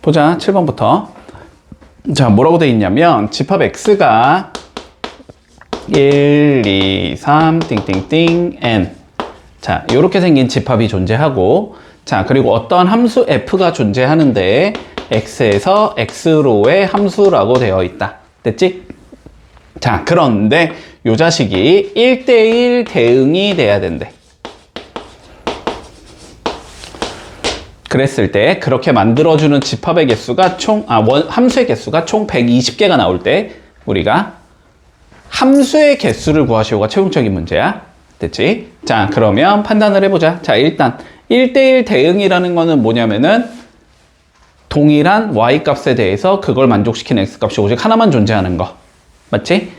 보자. 7번부터. 자, 뭐라고 돼 있냐면 집합 x가 1, 2, 3, 띵띵띵, n. 자, 요렇게 생긴 집합이 존재하고, 자, 그리고 어떠한 함수 f가 존재하는데 x에서 x로의 함수라고 되어 있다. 됐지? 자, 그런데 요 자식이 1대1 대응이 돼야 된대. 그랬을 때 그렇게 만들어주는 집합의 개수가 함수의 개수가 총 120개가 나올 때 우리가 함수의 개수를 구하시오가 최종적인 문제야. 됐지? 자, 그러면 판단을 해보자. 자, 일단 1대1 대응이라는 거는 뭐냐면은 동일한 y 값에 대해서 그걸 만족시키는 x 값이 오직 하나만 존재하는 거. 맞지?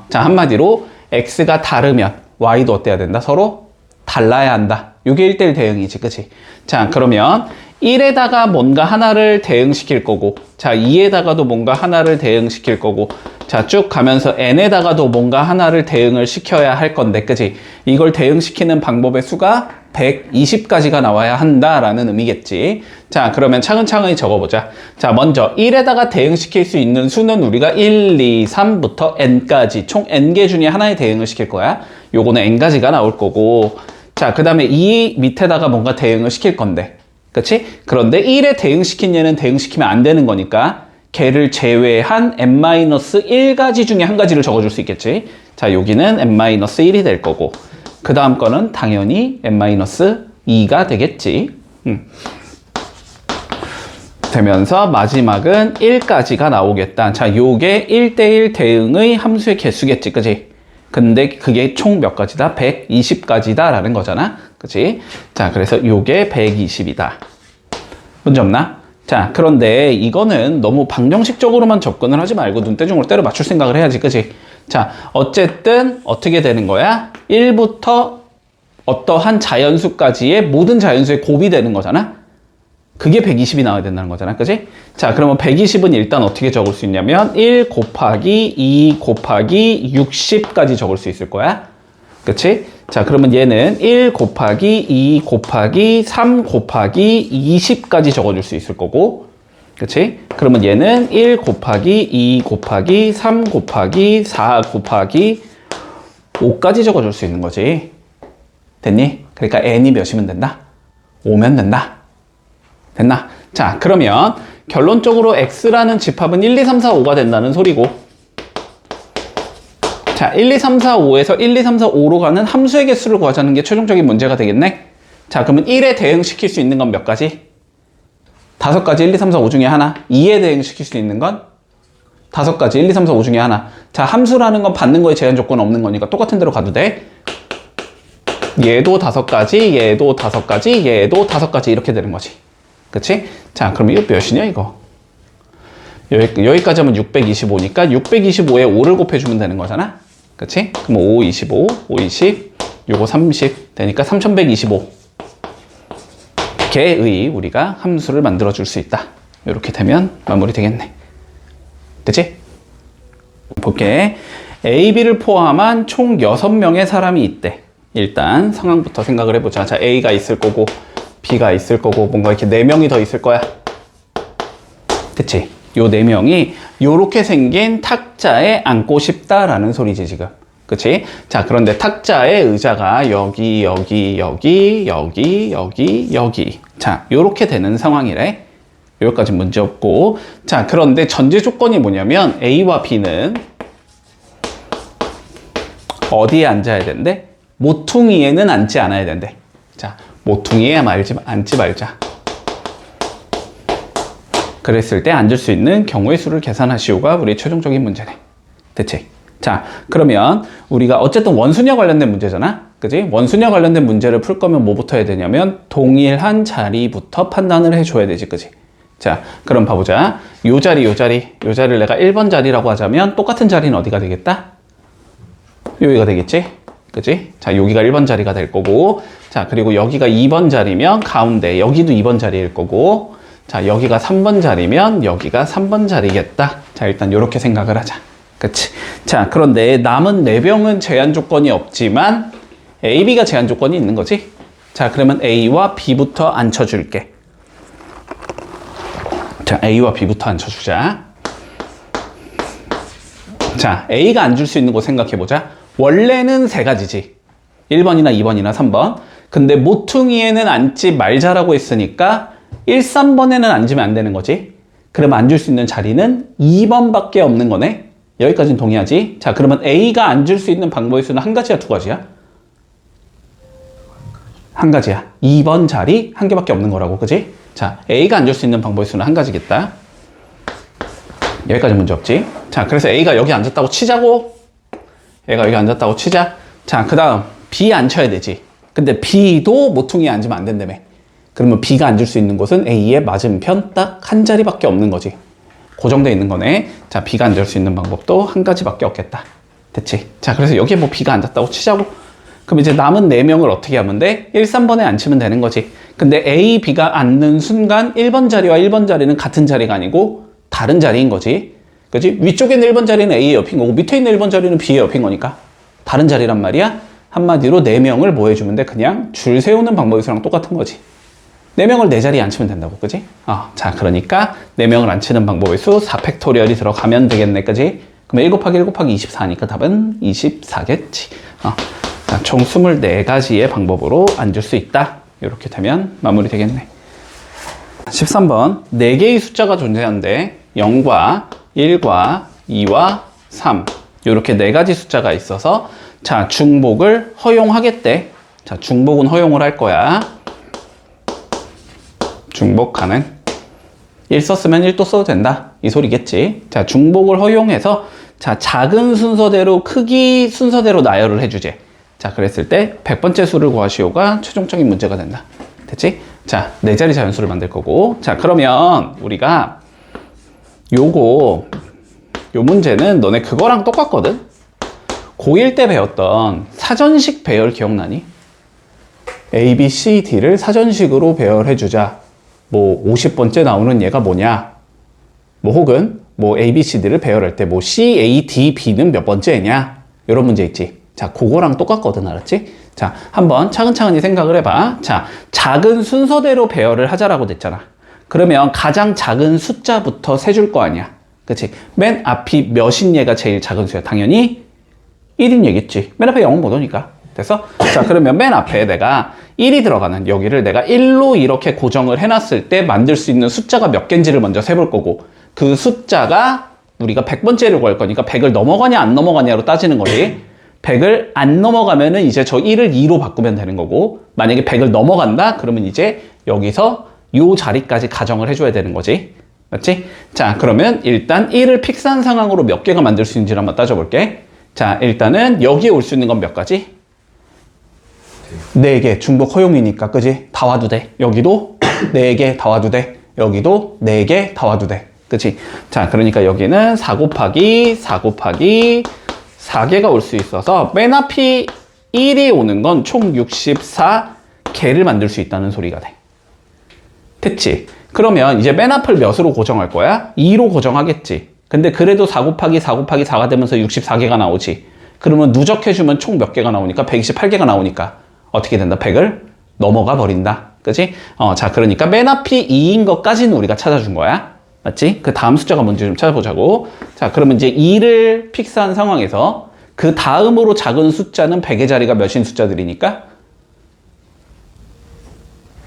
자, 한마디로 x가 다르면 y도 어때야 된다? 서로 달라야 한다. 이게 1대1 대응이지, 그치? 자, 그러면 1에다가 뭔가 하나를 대응시킬 거고, 자, 2에다가도 뭔가 하나를 대응시킬 거고, 자, 쭉 가면서 n에다가도 뭔가 하나를 대응을 시켜야 할 건데, 그치? 이걸 대응시키는 방법의 수가 120까지가 나와야 한다라는 의미겠지. 자, 그러면 차근차근히 적어보자. 자, 먼저 1에다가 대응시킬 수 있는 수는 우리가 1, 2, 3부터 n까지 총 n개 중에 하나에 대응을 시킬 거야. 요거는 n가지가 나올 거고, 자, 그 다음에 2 밑에다가 뭔가 대응을 시킬 건데, 그치? 그런데 1에 대응시킨 얘는 대응시키면 안 되는 거니까 걔를 제외한 n-1가지 중에 한 가지를 적어줄 수 있겠지. 자, 여기는 n-1이 될 거고, 그 다음 거는 당연히 n-2가 되겠지. 되면서 마지막은 1까지가 나오겠다. 자, 요게 1대1 대응의 함수의 개수겠지, 그치? 근데 그게 총 몇 가지다? 120가지다 라는 거잖아. 그치? 자, 그래서 요게 120이다. 문제 없나? 자, 그런데 이거는 너무 방정식적으로만 접근을 하지 말고 눈대중으로 때려 맞출 생각을 해야지. 그치? 자, 어쨌든 어떻게 되는 거야? 1부터 어떠한 자연수까지의 모든 자연수의 곱이 되는 거잖아. 그게 120이 나와야 된다는 거잖아. 그치? 자, 그러면 120은 일단 어떻게 적을 수 있냐면 1 곱하기 2 곱하기 60까지 적을 수 있을 거야. 그치? 자, 그러면 얘는 1 곱하기 2 곱하기 3 곱하기 20까지 적어줄 수 있을 거고, 그치? 그러면 얘는 1 곱하기 2 곱하기 3 곱하기 4 곱하기 5까지 적어줄 수 있는 거지. 됐니? 그러니까 n이 몇이면 된다? 5면 된다. 됐나? 자, 그러면 결론적으로 x라는 집합은 1, 2, 3, 4, 5가 된다는 소리고, 자, 1, 2, 3, 4, 5에서 1, 2, 3, 4, 5로 가는 함수의 개수를 구하자는 게 최종적인 문제가 되겠네? 자, 그러면 1에 대응시킬 수 있는 건 몇 가지? 5가지, 1, 2, 3, 4, 5 중에 하나. 2에 대응시킬 수 있는 건 5가지, 1, 2, 3, 4, 5 중에 하나. 자, 함수라는 건 받는 거에 제한 조건 없는 거니까 똑같은 대로 가도 돼. 얘도 5가지, 얘도 5가지, 얘도 5가지 이렇게 되는 거지. 그치? 자, 그럼 이거 몇이냐, 이거? 여기까지 하면 625니까 625에 5를 곱해주면 되는 거잖아? 그치? 그럼 5, 25, 5, 20, 요거 30 되니까 3125 개의 우리가 함수를 만들어 줄 수 있다. 이렇게 되면 마무리 되겠네. 됐지? 볼게. A, B를 포함한 총 6명의 사람이 있대. 일단 상황부터 생각을 해보자. 자, A가 있을 거고 B가 있을 거고 뭔가 이렇게 4명이 더 있을 거야. 됐지? 요 4명이 요렇게 생긴 탁자에 앉고 싶다라는 소리지, 지금. 그치? 자, 그런데 탁자의 의자가 여기, 여기, 여기, 여기, 여기, 여기. 자, 요렇게 되는 상황이래. 여기까지 문제 없고. 자, 그런데 전제 조건이 뭐냐면 A와 B는 어디에 앉아야 된대? 모퉁이에는 앉지 않아야 된대. 자, 모퉁이에 앉지 말자. 그랬을 때 앉을 수 있는 경우의 수를 계산하시오가 우리 최종적인 문제네. 됐지? 자, 그러면 우리가 어쨌든 원수냐 관련된 문제잖아? 그지? 원수냐 관련된 문제를 풀 거면 뭐부터 해야 되냐면 동일한 자리부터 판단을 해줘야 되지, 그지? 자, 그럼 봐보자. 요 자리를 내가 1번 자리라고 하자면 똑같은 자리는 어디가 되겠다? 여기가 되겠지? 그지? 자, 여기가 1번 자리가 될 거고, 자, 그리고 여기가 2번 자리면 가운데, 여기도 2번 자리일 거고, 자, 여기가 3번 자리면 여기가 3번 자리겠다. 자, 일단 이렇게 생각을 하자. 그치? 자, 그런데 남은 4병은 제한 조건이 없지만 A, B가 제한 조건이 있는 거지? 자, 그러면 A와 B부터 앉혀줄게. 자, A와 B부터 앉혀주자. 자, A가 앉을 수 있는 곳 생각해보자. 원래는 세 가지지. 1번이나 2번이나 3번. 근데 모퉁이에는 앉지 말자라고 했으니까 1, 3번에는 앉으면 안 되는 거지. 그러면 앉을 수 있는 자리는 2번밖에 없는 거네. 여기까지는 동의하지? 자, 그러면 A가 앉을 수 있는 방법의 수는 한 가지야, 두 가지야? 한 가지야. 2번 자리 한 개밖에 없는 거라고, 그지? 자, A가 앉을 수 있는 방법의 수는 한 가지겠다. 여기까지 문제 없지? 자, 그래서 A가 여기 앉았다고 치자고. 얘가 여기 앉았다고 치자. 자, 그 다음 B 앉혀야 되지. 근데 B도 모퉁이에 앉으면 안 된다며. 그러면 B가 앉을 수 있는 곳은 A의 맞은편 딱 한 자리밖에 없는 거지. 고정되어 있는 거네. 자, B가 앉을 수 있는 방법도 한 가지밖에 없겠다. 됐지? 자, 그래서 여기에 뭐 B가 앉았다고 치자고. 그럼 이제 남은 4명을 어떻게 하면 돼? 1, 3번에 앉히면 되는 거지. 근데 A, B가 앉는 순간 1번 자리와 1번 자리는 같은 자리가 아니고 다른 자리인 거지. 그지? 위쪽에 있는 1번 자리는 A의 옆인 거고 밑에 있는 1번 자리는 B의 옆인 거니까 다른 자리란 말이야. 한마디로 4명을 뭐 해주면 돼? 그냥 줄 세우는 방법의 수랑 똑같은 거지. 4명을 4자리에 앉히면 된다고, 그지? 자, 그러니까 4명을 앉히는 방법의 수 4팩토리얼이 들어가면 되겠네, 그지? 그럼 1 곱하기 1 곱하기 24니까 답은 24겠지. 자, 총 24가지의 방법으로 앉을 수 있다. 이렇게 되면 마무리 되겠네. 13번 4개의 숫자가 존재하는데 0과 1과 2와 3 이렇게 4가지 숫자가 있어서 자, 중복을 허용하겠대. 자, 중복은 허용을 할 거야. 중복 가능. 1 썼으면 1도 써도 된다. 이 소리겠지. 자, 중복을 허용해서 자, 작은 순서대로 크기 순서대로 나열을 해주제. 자, 그랬을 때 100번째 수를 구하시오가 최종적인 문제가 된다. 됐지? 자, 4자리 자연수를 만들 거고. 자, 그러면 우리가 요 문제는 너네 그거랑 똑같거든? 고1 때 배웠던 사전식 배열 기억나니? A, B, C, D를 사전식으로 배열해주자. 뭐 50번째 나오는 얘가 뭐냐? 뭐 혹은 뭐 A, B, C, D를 배열할 때 뭐 C, A, D, B는 몇 번째냐? 이런 문제 있지. 자, 그거랑 똑같거든, 알았지? 자, 한번 차근차근히 생각을 해봐. 자, 작은 순서대로 배열을 하자라고 됐잖아. 그러면 가장 작은 숫자부터 세줄 거 아니야. 그치? 맨 앞이 몇인 얘가 제일 작은 수야. 당연히 1인 얘겠지. 맨 앞에 0은 못 오니까. 됐어? 자, 그러면 맨 앞에 내가 1이 들어가는 여기를 내가 1로 이렇게 고정을 해놨을 때 만들 수 있는 숫자가 몇 개인지를 먼저 세볼 거고 그 숫자가 우리가 100번째를 구할 거니까 100을 넘어가냐 안 넘어가냐로 따지는 거지. 100을 안 넘어가면은 이제 저 1을 2로 바꾸면 되는 거고 만약에 100을 넘어간다? 그러면 이제 여기서 요 자리까지 가정을 해줘야 되는 거지. 맞지? 자, 그러면 일단 1을 픽스한 상황으로 몇 개가 만들 수 있는지를 한번 따져볼게. 자, 일단은 여기에 올 수 있는 건 몇 가지? 4개. 중복 허용이니까, 그지? 다 와도 돼. 여기도 4개 다 와도 돼. 여기도 4개 다 와도 돼. 그치? 자, 그러니까 여기는 4 곱하기 4 곱하기 4개가 올 수 있어서 맨 앞이 1이 오는 건 총 64개를 만들 수 있다는 소리가 돼. 됐지? 그러면 이제 맨 앞을 몇으로 고정할 거야? 2로 고정하겠지. 근데 그래도 4 곱하기 4 곱하기 4가 되면서 64개가 나오지. 그러면 누적해주면 총 몇 개가 나오니까 128개가 나오니까 어떻게 된다? 100을 넘어가 버린다. 그치? 자, 그러니까 맨 앞이 2인 것까지는 우리가 찾아준 거야. 맞지? 그 다음 숫자가 뭔지 좀 찾아보자고. 자, 그러면 이제 2를 픽스한 상황에서 그 다음으로 작은 숫자는 100의 자리가 몇인 숫자들이니까?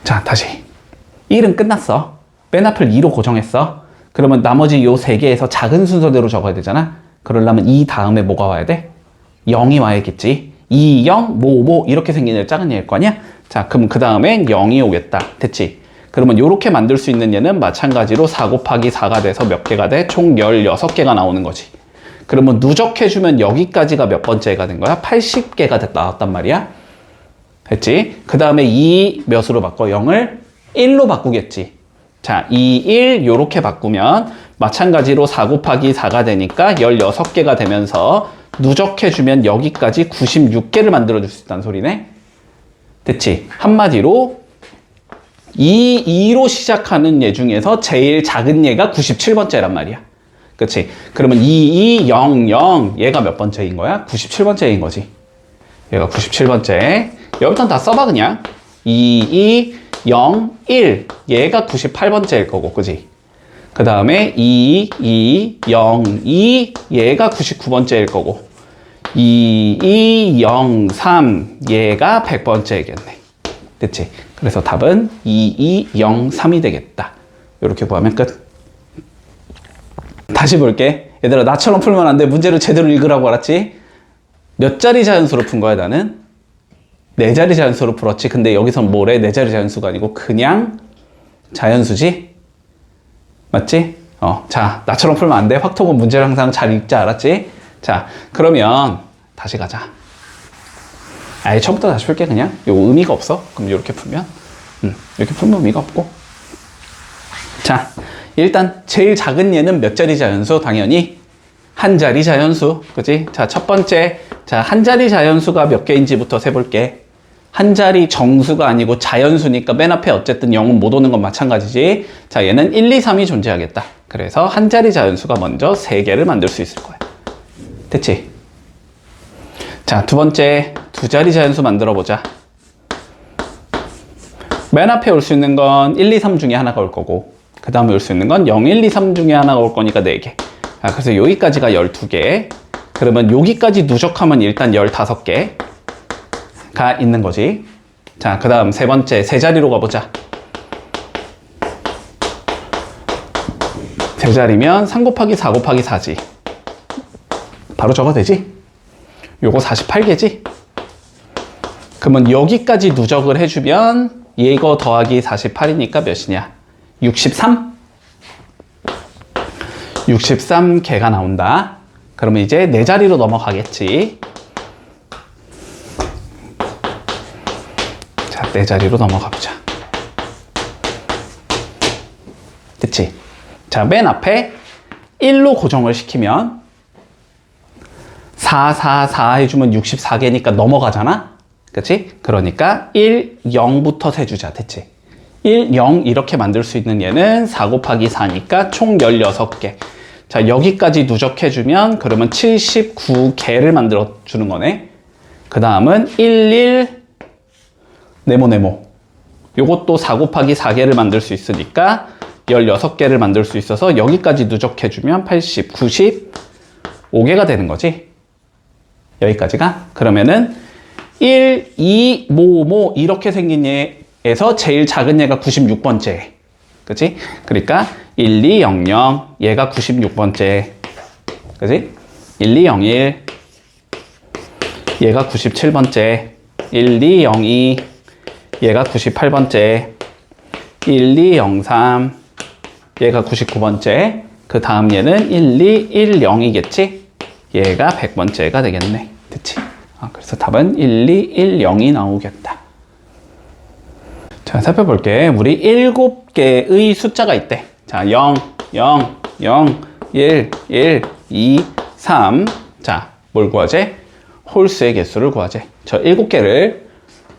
자, 다시. 1은 끝났어. 맨 앞을 2로 고정했어. 그러면 나머지 요 3개에서 작은 순서대로 적어야 되잖아. 그러려면 이 다음에 뭐가 와야 돼? 0이 와야겠지. 2, 0, 뭐 이렇게 생긴 애 작은 얘일 거 아니야? 자, 그럼 그 다음엔 0이 오겠다. 됐지? 그러면 이렇게 만들 수 있는 얘는 마찬가지로 4 곱하기 4가 돼서 몇 개가 돼? 총 16개가 나오는 거지. 그러면 누적해주면 여기까지가 몇 번째가 된 거야? 80개가 나왔단 말이야. 됐지? 그 다음에 2 몇으로 바꿔? 0을 1로 바꾸겠지. 자, 2, 1 요렇게 바꾸면 마찬가지로 4 곱하기 4가 되니까 16개가 되면서 누적해주면 여기까지 96개를 만들어줄 수 있다는 소리네. 됐지? 한마디로 2로 시작하는 얘 중에서 제일 작은 얘가 97번째란 말이야. 그치? 그러면 2, 2, 0, 0 얘가 몇 번째인 거야? 97번째인 거지. 얘가 97번째. 여기부터는 다 써봐 그냥. 2, 2, 0, 1 얘가 98번째일 거고, 그치? 그 다음에 2, 2, 0, 2, 얘가 99번째일 거고 2, 2, 0, 3, 얘가 100번째이겠네. 됐지? 그래서 답은 2, 2, 0, 3이 되겠다. 이렇게 구하면 끝. 다시 볼게. 얘들아, 나처럼 풀면 안 돼. 문제를 제대로 읽으라고 알았지? 몇 자리 자연수로 푼 거야, 나는? 4자리 자연수로 풀었지. 근데 여기선 뭐래? 4자리 자연수가 아니고 그냥 자연수지? 맞지? 자, 나처럼 풀면 안 돼. 확통은 문제를 항상 잘 읽지, 알았지? 자, 그러면 다시 가자. 아예 처음부터 다시 풀게. 그냥 요 의미가 없어. 그럼 이렇게 풀면 이렇게 풀면 의미가 없고. 자, 일단 제일 작은 얘는 몇 자리 자연수? 당연히 한 자리 자연수. 그지? 자, 첫 번째, 자, 한 자리 자연수가 몇 개인지부터 세볼게. 한 자리 정수가 아니고 자연수니까 맨 앞에 어쨌든 0은 못 오는 건 마찬가지지. 자, 얘는 1, 2, 3이 존재하겠다. 그래서 한 자리 자연수가 먼저 3개를 만들 수 있을 거야. 됐지? 자, 두 번째, 두 자리 자연수 만들어 보자. 맨 앞에 올 수 있는 건 1, 2, 3 중에 하나가 올 거고, 그 다음에 올 수 있는 건 0, 1, 2, 3 중에 하나가 올 거니까 4개. 자, 그래서 여기까지가 12개. 그러면 여기까지 누적하면 일단 15개가 있는 거지. 자, 그 다음 세 번째, 세 자리로 가보자. 세 자리면 3 곱하기 4 곱하기 4지. 바로 적어도 되지? 요거 48개지? 그러면 여기까지 누적을 해주면 이거 더하기 48이니까 몇이냐? 63? 63개가 나온다. 그러면 이제 네 자리로 넘어가겠지. 자, 네 자리로 넘어가 보자. 됐지? 자, 맨 앞에 1로 고정을 시키면 4, 4, 4 해주면 64개니까 넘어가잖아? 그치? 그러니까 1, 0부터 세주자. 됐지? 1, 0 이렇게 만들 수 있는 얘는 4 곱하기 4니까 총 16개. 자, 여기까지 누적해주면 그러면 79개를 만들어 주는 거네. 그 다음은 1, 1, 네모네모. 요것도 4 곱하기 4개를 만들 수 있으니까 16개를 만들 수 있어서 여기까지 누적해주면 80, 95개가 되는 거지. 여기까지가. 그러면은 1, 2, 모 이렇게 생긴 얘에서 제일 작은 얘가 96번째. 그치? 그러니까 1, 2, 0, 0 얘가 96번째. 그치? 1, 2, 0, 1 얘가 97번째. 1, 2, 0, 2 얘가 98번째. 1, 2, 0, 3 얘가 99번째. 그 다음 얘는 1, 2, 1, 0이겠지? 얘가 100번째가 되겠네. 됐지? 그래서 답은 1, 2, 1, 0이 나오겠다. 자, 살펴볼게. 우리 7개의 숫자가 있대. 자, 0, 0, 0, 1, 1, 2, 3. 자, 뭘 구하재? 홀수의 개수를 구하재. 저 7개를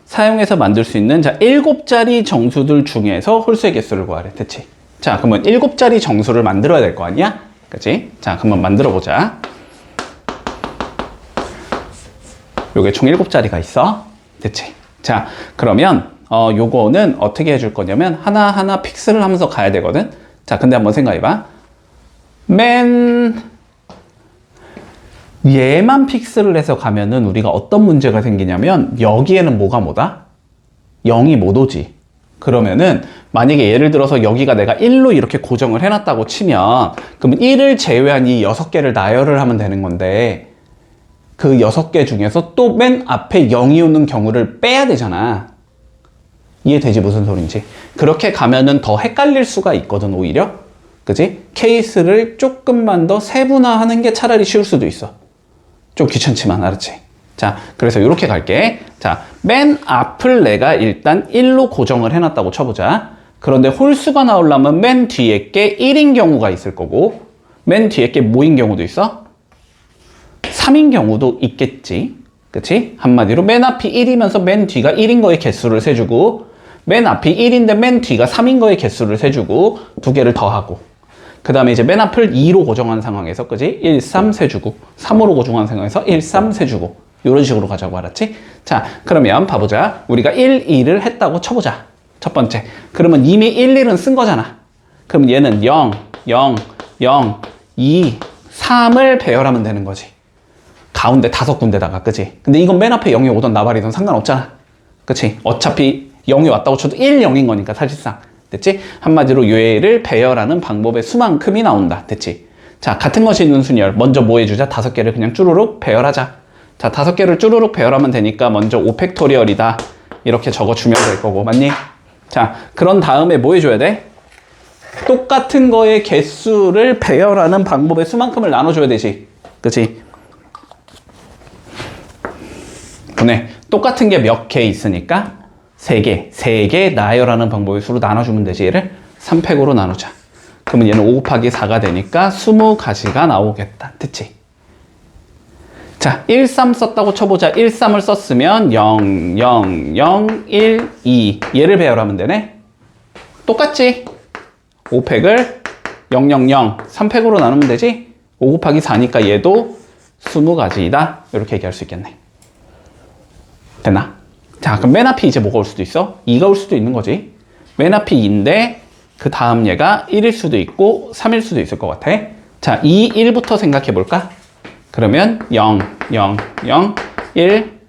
사용해서 만들 수 있는, 자, 7자리 정수들 중에서 홀수의 개수를 구하래. 됐지? 자, 그러면 7자리 정수를 만들어야 될 거 아니야? 그치? 자, 그러면 만들어 보자. 요게 총 7자리가 있어. 됐지? 자, 그러면 요거는 어떻게 해줄 거냐면 하나하나 픽스를 하면서 가야 되거든. 자, 근데 한번 생각해봐. 얘만 픽스를 해서 가면은 우리가 어떤 문제가 생기냐면 여기에는 뭐다? 0이 못 오지. 그러면은 만약에 예를 들어서 여기가 내가 1로 이렇게 고정을 해놨다고 치면 그러면 1을 제외한 이 6개를 나열을 하면 되는 건데 그 6개 중에서 또 맨 앞에 0이 오는 경우를 빼야 되잖아. 이해되지? 무슨 소린지. 그렇게 가면은 더 헷갈릴 수가 있거든, 오히려. 그지? 케이스를 조금만 더 세분화하는 게 차라리 쉬울 수도 있어. 좀 귀찮지만, 알았지? 자, 그래서 이렇게 갈게. 자, 맨 앞을 내가 일단 1로 고정을 해놨다고 쳐보자. 그런데 홀수가 나오려면 맨 뒤에 게 1인 경우가 있을 거고, 맨 뒤에 게 뭐인 경우도 있어? 3인 경우도 있겠지. 그치? 한마디로 맨 앞이 1이면서 맨 뒤가 1인 거의 개수를 세주고, 맨 앞이 1인데 맨 뒤가 3인 거의 개수를 세주고, 두 개를 더하고, 그 다음에 이제 맨 앞을 2로 고정한 상황에서, 그지? 1, 3 세주고, 3으로 고정한 상황에서 1, 3 세주고, 이런 식으로 가자고, 알았지? 자, 그러면 봐보자. 우리가 1, 2를 했다고 쳐보자. 첫 번째. 그러면 이미 1, 1은 쓴 거잖아. 그럼 얘는 0, 0, 0, 2, 3을 배열하면 되는 거지. 가운데 5군데다가, 그치? 근데 이건 맨 앞에 0이 오던 나발이든 상관없잖아. 그치? 어차피 0이 왔다고 쳐도 1, 0인 거니까 사실상. 됐지? 한마디로 얘를 배열하는 방법의 수만큼이 나온다. 됐지? 자, 같은 것이 있는 순열. 먼저 뭐 해주자? 5개를 그냥 쭈루룩 배열하자. 자, 5개를 쭈루룩 배열하면 되니까 먼저 5팩토리얼이다. 이렇게 적어주면 될 거고. 맞니? 자, 그런 다음에 뭐 해줘야 돼? 똑같은 거의 개수를 배열하는 방법의 수만큼을 나눠줘야 되지. 그치? 분해. 똑같은 게 몇 개 있으니까 3개. 3개 나열하는 방법의 수로 나눠주면 되지. 얘를 3팩으로 나누자. 그러면 얘는 5 곱하기 4가 되니까 20가지가 나오겠다. 됐지? 자, 1, 3 썼다고 쳐보자. 1, 3을 썼으면 0, 0, 0, 1, 2. 얘를 배열하면 되네? 똑같지? 5팩을 0, 0, 0, 3팩으로 나누면 되지? 5 곱하기 4니까 얘도 20가지이다. 이렇게 얘기할 수 있겠네. 됐나? 자, 그럼 맨 앞이 이제 뭐가 올 수도 있어? 2가 올 수도 있는 거지. 맨 앞이 2인데 그 다음 얘가 1일 수도 있고 3일 수도 있을 것 같아. 자, 2, 1부터 생각해 볼까? 그러면 0, 0, 0, 1.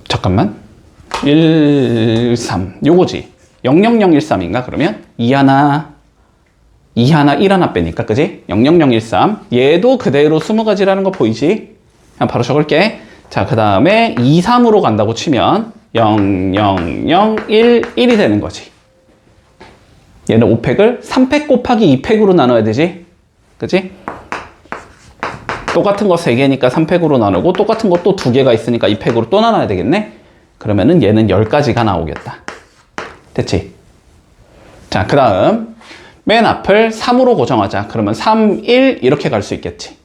잠깐만. 1, 3. 요거지. 0, 0, 0, 1, 3인가? 그러면 2 하나, 2 하나, 1 하나 빼니까, 그지? 0, 0, 0, 1, 3. 얘도 그대로 20가지라는 거 보이지? 그냥 바로 적을게. 자, 그 다음에 2, 3으로 간다고 치면 0, 0, 0, 1, 1이 되는 거지. 얘는 5팩을 3팩 곱하기 2팩으로 나눠야 되지. 그치? 똑같은 거 3개니까 3팩으로 나누고 똑같은 거 또 2개가 있으니까 2팩으로 또 나눠야 되겠네? 그러면은 얘는 10가지가 나오겠다. 됐지? 자, 그 다음 맨 앞을 3으로 고정하자. 그러면 3, 1 이렇게 갈 수 있겠지.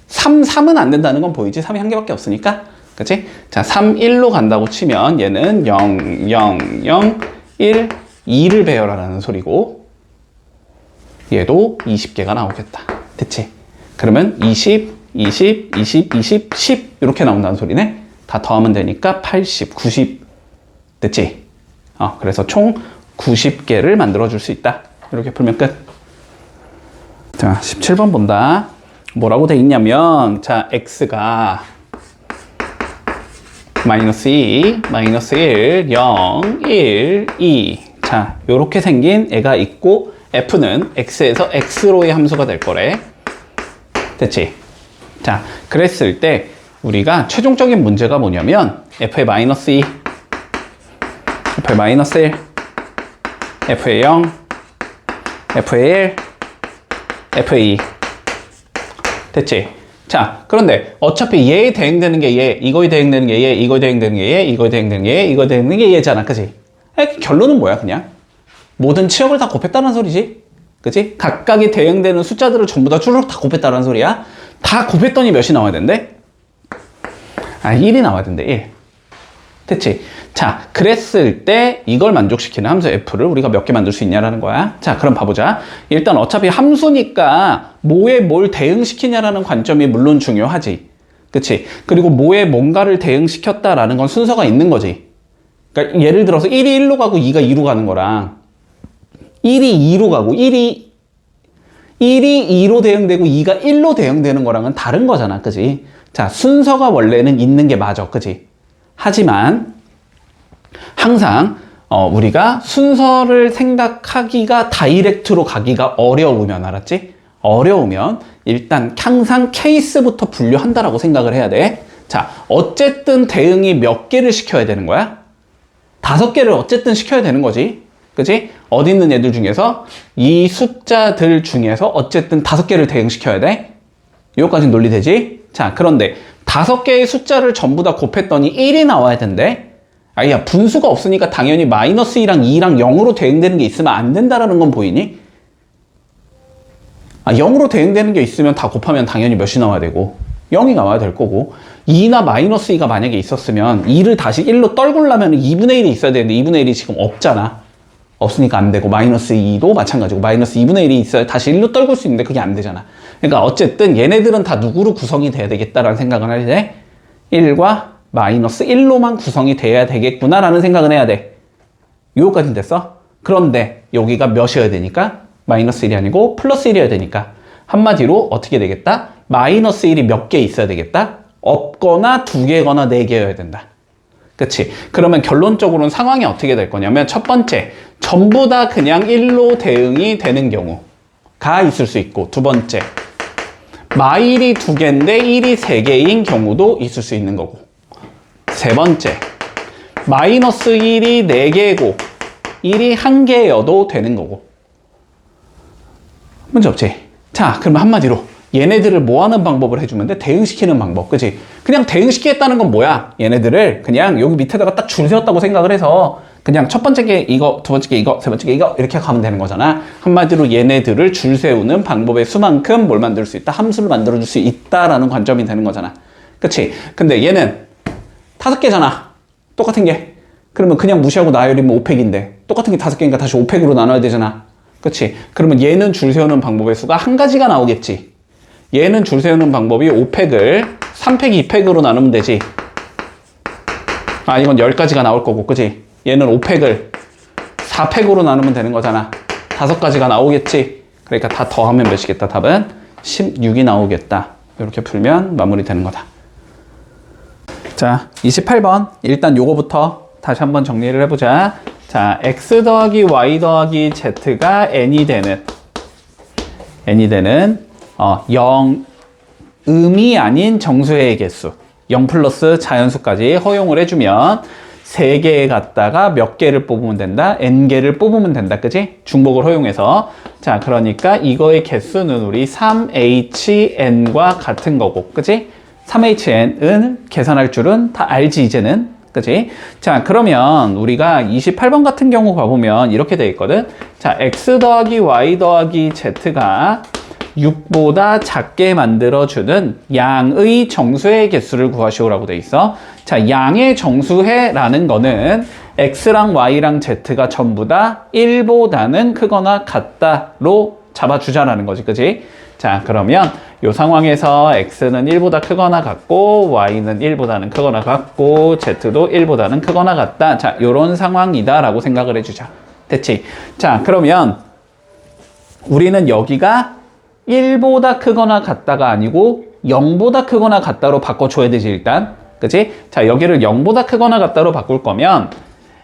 3, 3은 안 된다는 건 보이지? 3이 한 개밖에 없으니까. 그치? 자, 3, 1로 간다고 치면 얘는 0, 0, 0, 1, 2를 배열하라는 소리고 얘도 20개가 나오겠다. 됐지? 그러면 20, 20, 20, 20, 10 이렇게 나온다는 소리네. 다 더하면 되니까 80, 90 됐지? 그래서 총 90개를 만들어줄 수 있다. 이렇게 풀면 끝. 자, 17번 본다. 뭐라고 돼 있냐면 자, x가 마이너스 2, 마이너스 1, 0, 1, 2 자, 요렇게 생긴 애가 있고 f는 x에서 x로의 함수가 될 거래. 됐지? 자, 그랬을 때 우리가 최종적인 문제가 뭐냐면 f의 마이너스 2, f의 마이너스 1, f의 0, f의 1, f의 2 됐지? 자, 그런데 어차피 얘에 대응되는 게 얘, 이거에 대응되는 게 얘, 이거에 대응되는 게 얘, 이거에 대응되는 게 얘, 이거에 대응되는 게 얘잖아. 그치? 결론은 뭐야, 그냥? 모든 치역을 다 곱했다는 소리지? 그치? 각각이 대응되는 숫자들을 전부 다 쭈르륵 다 곱했다는 소리야? 다 곱했더니 몇이 나와야 된대? 1이 나와야 된대, 1. 됐지? 자, 그랬을 때 이걸 만족시키는 함수 f를 우리가 몇 개 만들 수 있냐라는 거야. 자, 그럼 봐보자. 일단 어차피 함수니까 뭐에 뭘 대응시키냐라는 관점이 물론 중요하지. 그치? 그리고 뭐에 뭔가를 대응시켰다라는 건 순서가 있는 거지. 그러니까 예를 들어서 1이 1로 가고 2가 2로 가는 거랑 1이 2로 가고 1이 2로 대응되고 2가 1로 대응되는 거랑은 다른 거잖아. 그치? 자, 순서가 원래는 있는 게 맞아. 그치? 하지만 항상 우리가 순서를 생각하기가 다이렉트로 가기가 어려우면 알았지? 어려우면 일단 항상 케이스부터 분류한다라고 생각을 해야 돼. 자, 어쨌든 대응이 몇 개를 시켜야 되는 거야? 5개를 어쨌든 시켜야 되는 거지. 그치? 어디 있는 애들 중에서 이 숫자들 중에서 어쨌든 5개를 대응시켜야 돼. 여기까지는 논리되지? 자, 그런데 5개의 숫자를 전부 다 곱했더니 1이 나와야 된대. 야, 분수가 없으니까 당연히 마이너스 2랑 2랑 0으로 대응되는 게 있으면 안 된다라는 건 보이니? 0으로 대응되는 게 있으면 다 곱하면 당연히 몇이 나와야 되고 0이 나와야 될 거고 2나 마이너스 2가 만약에 있었으면 2를 다시 1로 떨구려면 2분의 1이 있어야 되는데 2분의 1이 지금 없잖아. 없으니까 안 되고 마이너스 2도 마찬가지고 마이너스 2분의 1이 있어야 다시 1로 떨굴 수 있는데 그게 안 되잖아. 그러니까 어쨌든 얘네들은 다 누구로 구성이 돼야 되겠다라는 생각을 할 때 1과 마이너스 1로만 구성이 돼야 되겠구나라는 생각을 해야 돼. 요거까지 됐어? 그런데 여기가 몇이어야 되니까? 마이너스 1이 아니고 플러스 1이어야 되니까 한마디로 어떻게 되겠다? 마이너스 1이 몇 개 있어야 되겠다? 없거나 2개거나 4개여야 된다. 그치? 그러면 결론적으로는 상황이 어떻게 될 거냐면 첫 번째, 전부 다 그냥 1로 대응이 되는 경우가 있을 수 있고, 두 번째, 마일이 2개인데 1이 3개인 경우도 있을 수 있는 거고, 세 번째, 마이너스 1이 4개고 1이 1개여도 되는 거고. 문제 없지? 자, 그러면 한마디로 얘네들을 뭐 하는 방법을 해주면 돼? 대응시키는 방법, 그치? 그냥 대응시키겠다는 건 뭐야? 얘네들을 그냥 여기 밑에다가 딱 줄 세웠다고 생각을 해서 그냥 첫 번째 게 이거, 두 번째 게 이거, 세 번째 게 이거 이렇게 가면 되는 거잖아. 한마디로 얘네들을 줄 세우는 방법의 수만큼 뭘 만들 수 있다? 함수를 만들어줄 수 있다라는 관점이 되는 거잖아. 그치? 근데 얘는 5개잖아. 똑같은 게. 그러면 그냥 무시하고 나열이면 5팩인데 똑같은 게 5개니까 다시 5팩으로 나눠야 되잖아. 그치? 그러면 얘는 줄 세우는 방법의 수가 한 가지가 나오겠지. 얘는 줄 세우는 방법이 5팩을 3팩, 2팩으로 나누면 되지. 아, 이건 10가지가 나올 거고, 그치? 얘는 5팩을 4팩으로 나누면 되는 거잖아. 5가지가 나오겠지. 그러니까 다 더하면 몇이겠다? 답은 16이 나오겠다. 이렇게 풀면 마무리되는 거다. 자, 28번. 일단 요거부터 다시 한번 정리를 해보자. 자, x 더하기 y 더하기 z가 n이 되는 0, 음이 아닌 정수의 개수 0 플러스 자연수까지 허용을 해주면 3개 갖다가 몇 개를 뽑으면 된다? n개를 뽑으면 된다. 그지? 중복을 허용해서. 자, 그러니까 이거의 개수는 우리 3HN과 같은 거고. 그지? 3HN은 계산할 줄은 다 알지, 이제는. 그치? 자, 그러면 우리가 28번 같은 경우 봐보면 이렇게 돼 있거든. 자, x 더하기 y 더하기 z가 6보다 작게 만들어주는 양의 정수의 개수를 구하시오라고 돼 있어. 자, 양의 정수해라는 거는 x랑 y랑 z가 전부 다 1보다는 크거나 같다로 잡아주자라는 거지, 그치? 자, 그러면 이 상황에서 x는 1보다 크거나 같고 y는 1보다는 크거나 같고 z도 1보다는 크거나 같다. 자, 요런 상황이다 라고 생각을 해주자. 됐지? 자, 그러면 우리는 여기가 1보다 크거나 같다가 아니고 0보다 크거나 같다로 바꿔줘야 되지, 일단. 그치? 자, 여기를 0보다 크거나 같다로 바꿀 거면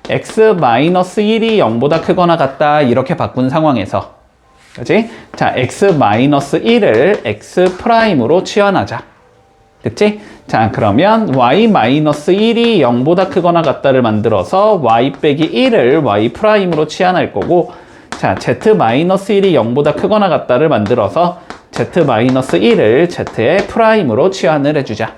x-1이 0보다 크거나 같다 이렇게 바꾼 상황에서, 그치? 자, x-1을 x'으로 치환하자. 됐지? 자, 그러면 y-1이 0보다 크거나 같다를 만들어서 y 빼기 1을 y'으로 치환할 거고, 자, z-1이 0보다 크거나 같다를 만들어서 z-1을 z의 프라임으로 치환을 해주자.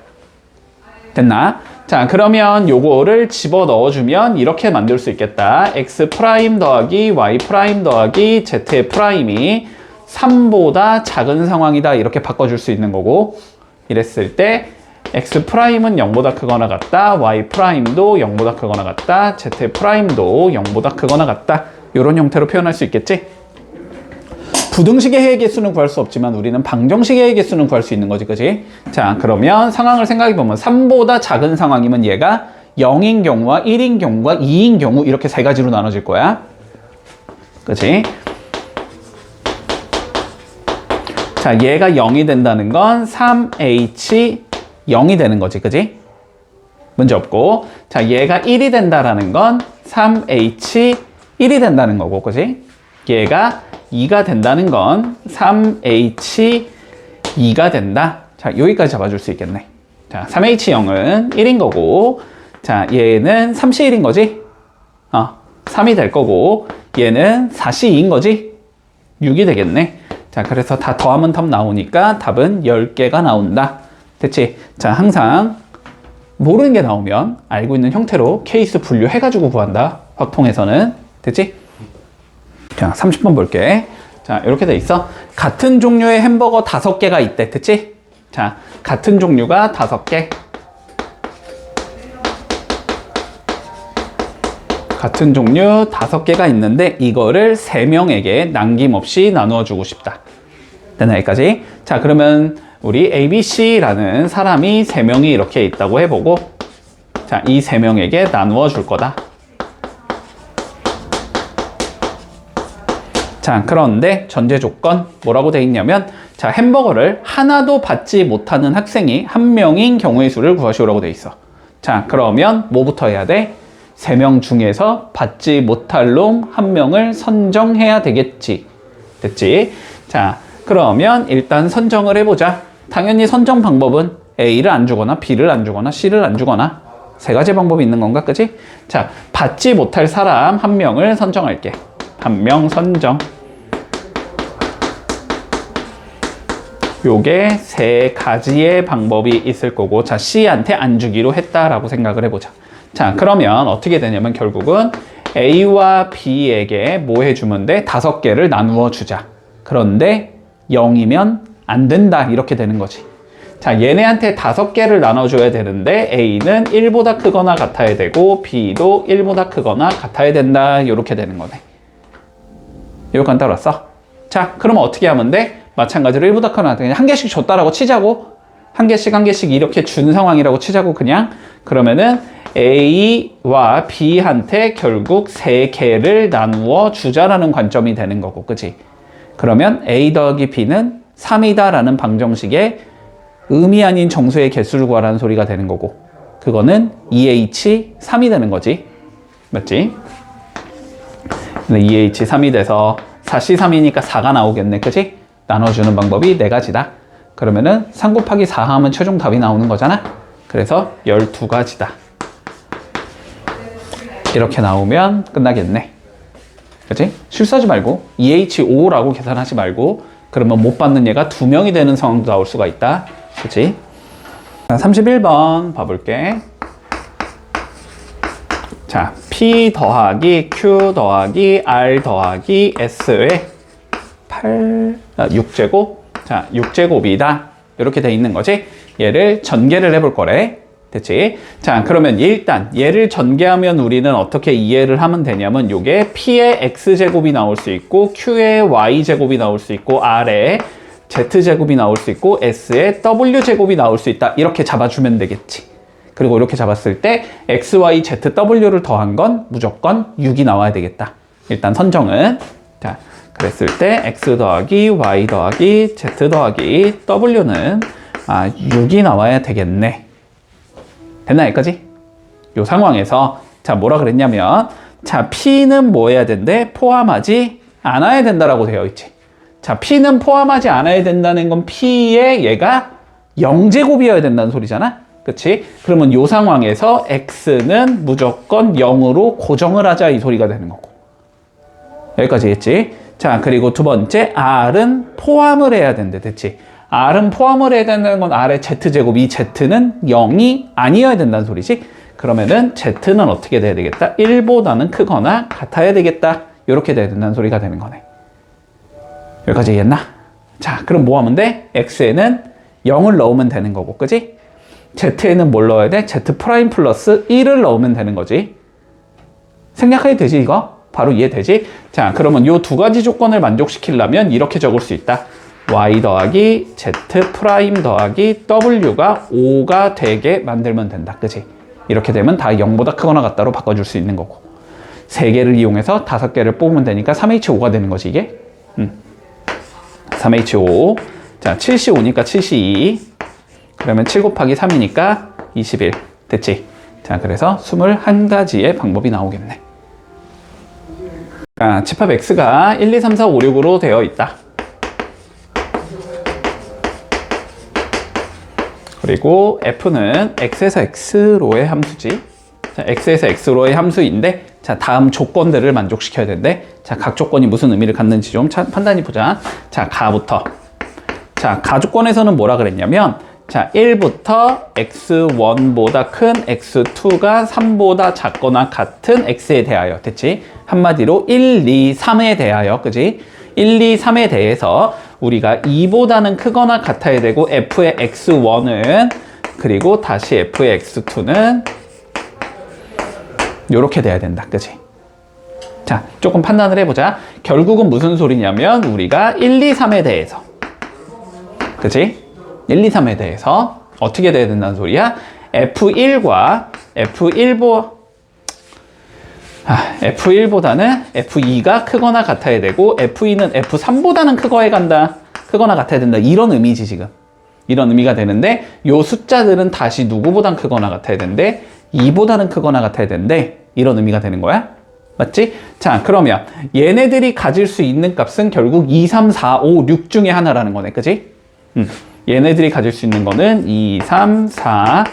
됐나? 자, 그러면 요거를 집어 넣어주면 이렇게 만들 수 있겠다. x 프라임 더하기 y 프라임 더하기 z의 프라임이 3보다 작은 상황이다. 이렇게 바꿔줄 수 있는 거고, 이랬을 때 x 프라임은 0보다 크거나 같다. y 프라임도 0보다 크거나 같다. z 프라임도 0보다 크거나 같다. 이런 형태로 표현할 수 있겠지? 부등식의 해의 개수는 구할 수 없지만 우리는 방정식의 해의 개수는 구할 수 있는 거지, 그치? 자, 그러면 상황을 생각해보면 3보다 작은 상황이면 얘가 0인 경우와 1인 경우와 2인 경우 이렇게 세 가지로 나눠질 거야. 그치? 자, 얘가 0이 된다는 건 3H 0이 되는 거지, 그치? 문제 없고. 자, 얘가 1이 된다라는 건 3H 1이 된다는 거고, 그치? 얘가 2가 된다는 건 3H2가 된다. 자, 여기까지 잡아줄 수 있겠네. 자, 3H0은 1인 거고, 자, 얘는 3C1인 거지? 3이 될 거고, 얘는 4C2인 거지? 6이 되겠네. 자, 그래서 다 더하면 답 나오니까 답은 10개가 나온다. 됐지? 자, 항상 모르는 게 나오면 알고 있는 형태로 케이스 분류해가지고 구한다. 확통에서는. 됐지? 자, 30번 볼게. 자, 이렇게 돼 있어. 같은 종류의 햄버거 5개가 있대. 됐지? 자, 같은 종류가 5개. 같은 종류 5개가 있는데 이거를 3명에게 남김없이 나누어 주고 싶다. 됐나, 여기까지? 자, 그러면 우리 ABC라는 사람이 3명이 이렇게 있다고 해보고, 자, 이 3명에게 나누어 줄 거다. 자, 그런데 전제 조건 뭐라고 돼 있냐면, 자, 햄버거를 하나도 받지 못하는 학생이 한 명인 경우의 수를 구하시오라고 돼 있어. 자, 그러면 뭐부터 해야 돼? 3명 중에서 받지 못할 놈 1명을 선정해야 되겠지. 됐지? 자, 그러면 일단 선정을 해보자. 당연히 선정 방법은 A를 안 주거나 B를 안 주거나 C를 안 주거나 3가지 방법이 있는 건가, 그치? 자, 받지 못할 사람 1명을 선정할게. 1명 선정. 요게 3가지의 방법이 있을 거고, 자, C한테 안 주기로 했다라고 생각을 해보자. 자, 그러면 어떻게 되냐면 결국은 A와 B에게 뭐 해주면 돼? 5개를 나누어 주자. 그런데 0이면 안 된다. 이렇게 되는 거지. 자, 얘네한테 5개를 나눠줘야 되는데 A는 1보다 크거나 같아야 되고 B도 1보다 크거나 같아야 된다. 이렇게 되는 거네. 요건 따라왔어. 자, 그러면 어떻게 하면 돼? 마찬가지로 1보다 크거나 그냥 한 개씩 줬다라고 치자고. 한 개씩 이렇게 준 상황이라고 치자고 그냥. 그러면은 A와 B한테 결국 3개를 나누어 주자라는 관점이 되는 거고, 그치? 그러면 A 더하기 B는 3이다 라는 방정식에 음이 아닌 정수의 개수를 구하라는 소리가 되는 거고, 그거는 2H 3이 되는 거지. 맞지? 2H 3이 돼서 4C 3이니까 4가 나오겠네, 그치? 나눠주는 방법이 4가지다. 그러면은 3 곱하기 4 하면 최종 답이 나오는 거잖아? 그래서 12가지다. 이렇게 나오면 끝나겠네. 그치? 실수하지 말고 2H5라고 계산하지 말고, 그러면 못 받는 얘가 2명이 되는 상황도 나올 수가 있다. 그치? 31번 봐볼게. 자, P 더하기 Q 더하기 R 더하기 S의 6제곱. 자, 6제곱이다. 이렇게 돼 있는 거지. 얘를 전개를 해볼 거래. 됐지? 자, 그러면 일단 얘를 전개하면 우리는 어떻게 이해를 하면 되냐면, 요게 P의 X제곱이 나올 수 있고 Q의 Y제곱이 나올 수 있고 R의 Z제곱이 나올 수 있고 S의 W제곱이 나올 수 있다. 이렇게 잡아주면 되겠지. 그리고 이렇게 잡았을 때 X, Y, Z, W를 더한 건 무조건 6이 나와야 되겠다. 일단 선정은. 자, 그랬을 때 X 더하기 Y 더하기 Z 더하기 W는 6이 나와야 되겠네. 됐나, 여기까지? 요 상황에서 자, 뭐라 그랬냐면, 자, P는 뭐 해야 된대? 포함하지 않아야 된다라고 되어 있지. 자, P는 포함하지 않아야 된다는 건 P의 얘가 0제곱이어야 된다는 소리잖아. 그치? 그러면 요 상황에서 X는 무조건 0으로 고정을 하자, 이 소리가 되는 거고. 여기까지 했지? 자, 그리고 두 번째, R은 포함을 해야 된대. 됐지? R은 포함을 해야 된다는 건 R의 Z제곱, 이 Z는 0이 아니어야 된다는 소리지. 그러면은 Z는 어떻게 돼야 되겠다? 1보다는 크거나 같아야 되겠다. 이렇게 돼야 된다는 소리가 되는 거네. 여기까지 이해했나? 자, 그럼 뭐 하면 돼? X에는 0을 넣으면 되는 거고, 그지? Z에는 뭘 넣어야 돼? Z 프라임 플러스 1을 넣으면 되는 거지. 생략해도 되지, 이거? 바로 이해되지? 자, 그러면 요 2가지 조건을 만족시키려면 이렇게 적을 수 있다. Y 더하기 Z 프라임 더하기 W가 5가 되게 만들면 된다. 그치? 이렇게 되면 다 0보다 크거나 같다로 바꿔줄 수 있는 거고. 3개를 이용해서 5개를 뽑으면 되니까 3H5가 되는 거지, 이게. 3H5. 자, 7C5니까 7C2. 그러면 7 곱하기 3이니까 21. 됐지? 자, 그래서 21가지의 방법이 나오겠네. 자, 집합 X가 1, 2, 3, 4, 5, 6으로 되어 있다. 그리고 F는 X에서 X로의 함수지. 자, X에서 X로의 함수인데, 자, 다음 조건들을 만족시켜야 되는데, 자, 각 조건이 무슨 의미를 갖는지 좀 판단해 보자. 자, 가부터. 자, 가 조건에서는 뭐라 그랬냐면, 자, 1부터 X1보다 큰 X2가 3보다 작거나 같은 X에 대하여. 됐지? 한마디로 1, 2, 3에 대하여. 그지? 1, 2, 3에 대해서 우리가 2보다는 크거나 같아야 되고, F의 X1은, 그리고 다시 F의 X2는 요렇게 돼야 된다. 그지? 자, 조금 판단을 해보자. 결국은 무슨 소리냐면, 우리가 1, 2, 3에 대해서. 그지? 1, 2, 3에 대해서 어떻게 돼야 된다는 소리야? F1과 F1보 F1보다는 F2가 크거나 같아야 되고 F2는 F3보다는 크거나 같아야 된다. 이런 의미지 지금. 이런 의미가 되는데 요 숫자들은 다시 누구보단 크거나 같아야 되는데 2보다는 크거나 같아야 되는데 이런 의미가 되는 거야. 맞지? 자, 그러면 얘네들이 가질 수 있는 값은 결국 2, 3, 4, 5, 6 중에 하나라는 거네. 그지? 얘네들이 가질 수 있는 거는 2, 3, 4,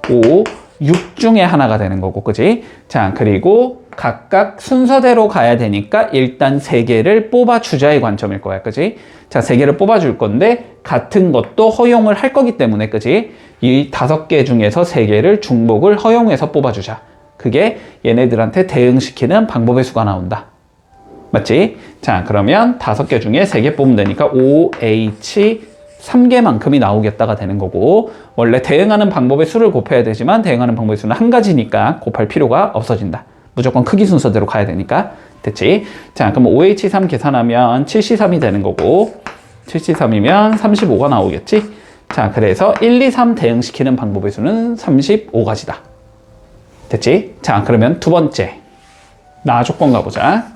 5, 6 중에 하나가 되는 거고. 그지? 자, 그리고 각각 순서대로 가야 되니까 일단 3개를 뽑아주자의 관점일 거야. 그지? 자, 3개를 뽑아줄 건데 같은 것도 허용을 할 거기 때문에. 그지? 이 5개 중에서 3개를 중복을 허용해서 뽑아주자. 그게 얘네들한테 대응시키는 방법의 수가 나온다. 맞지? 자, 그러면 5개 중에 3개 뽑으면 되니까 OH 3개만큼이 나오겠다가 되는 거고, 원래 대응하는 방법의 수를 곱해야 되지만 대응하는 방법의 수는 한 가지니까 곱할 필요가 없어진다. 무조건 크기 순서대로 가야 되니까. 됐지? 자, 그럼 OH3 계산하면 7C3이 되는 거고, 7C3이면 35가 나오겠지? 자, 그래서 1, 2, 3 대응시키는 방법의 수는 35가지다. 됐지? 자, 그러면 두 번째 나 조건 가보자.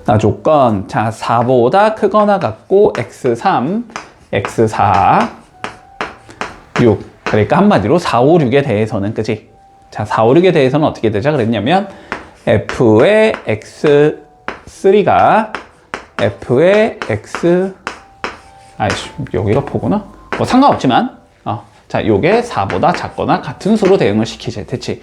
나 조건, 자, 4보다 크거나 같고 x3, x4, 6. 그러니까 한마디로 4, 5, 6에 대해서는, 그치? 자, 4, 5, 6에 대해서는 어떻게 되자 그랬냐면 f의 x3가 f의 x, 아이씨, 여기가 포구나? 뭐 상관없지만, 자, 요게 4보다 작거나 같은 수로 대응을 시키지. 됐지?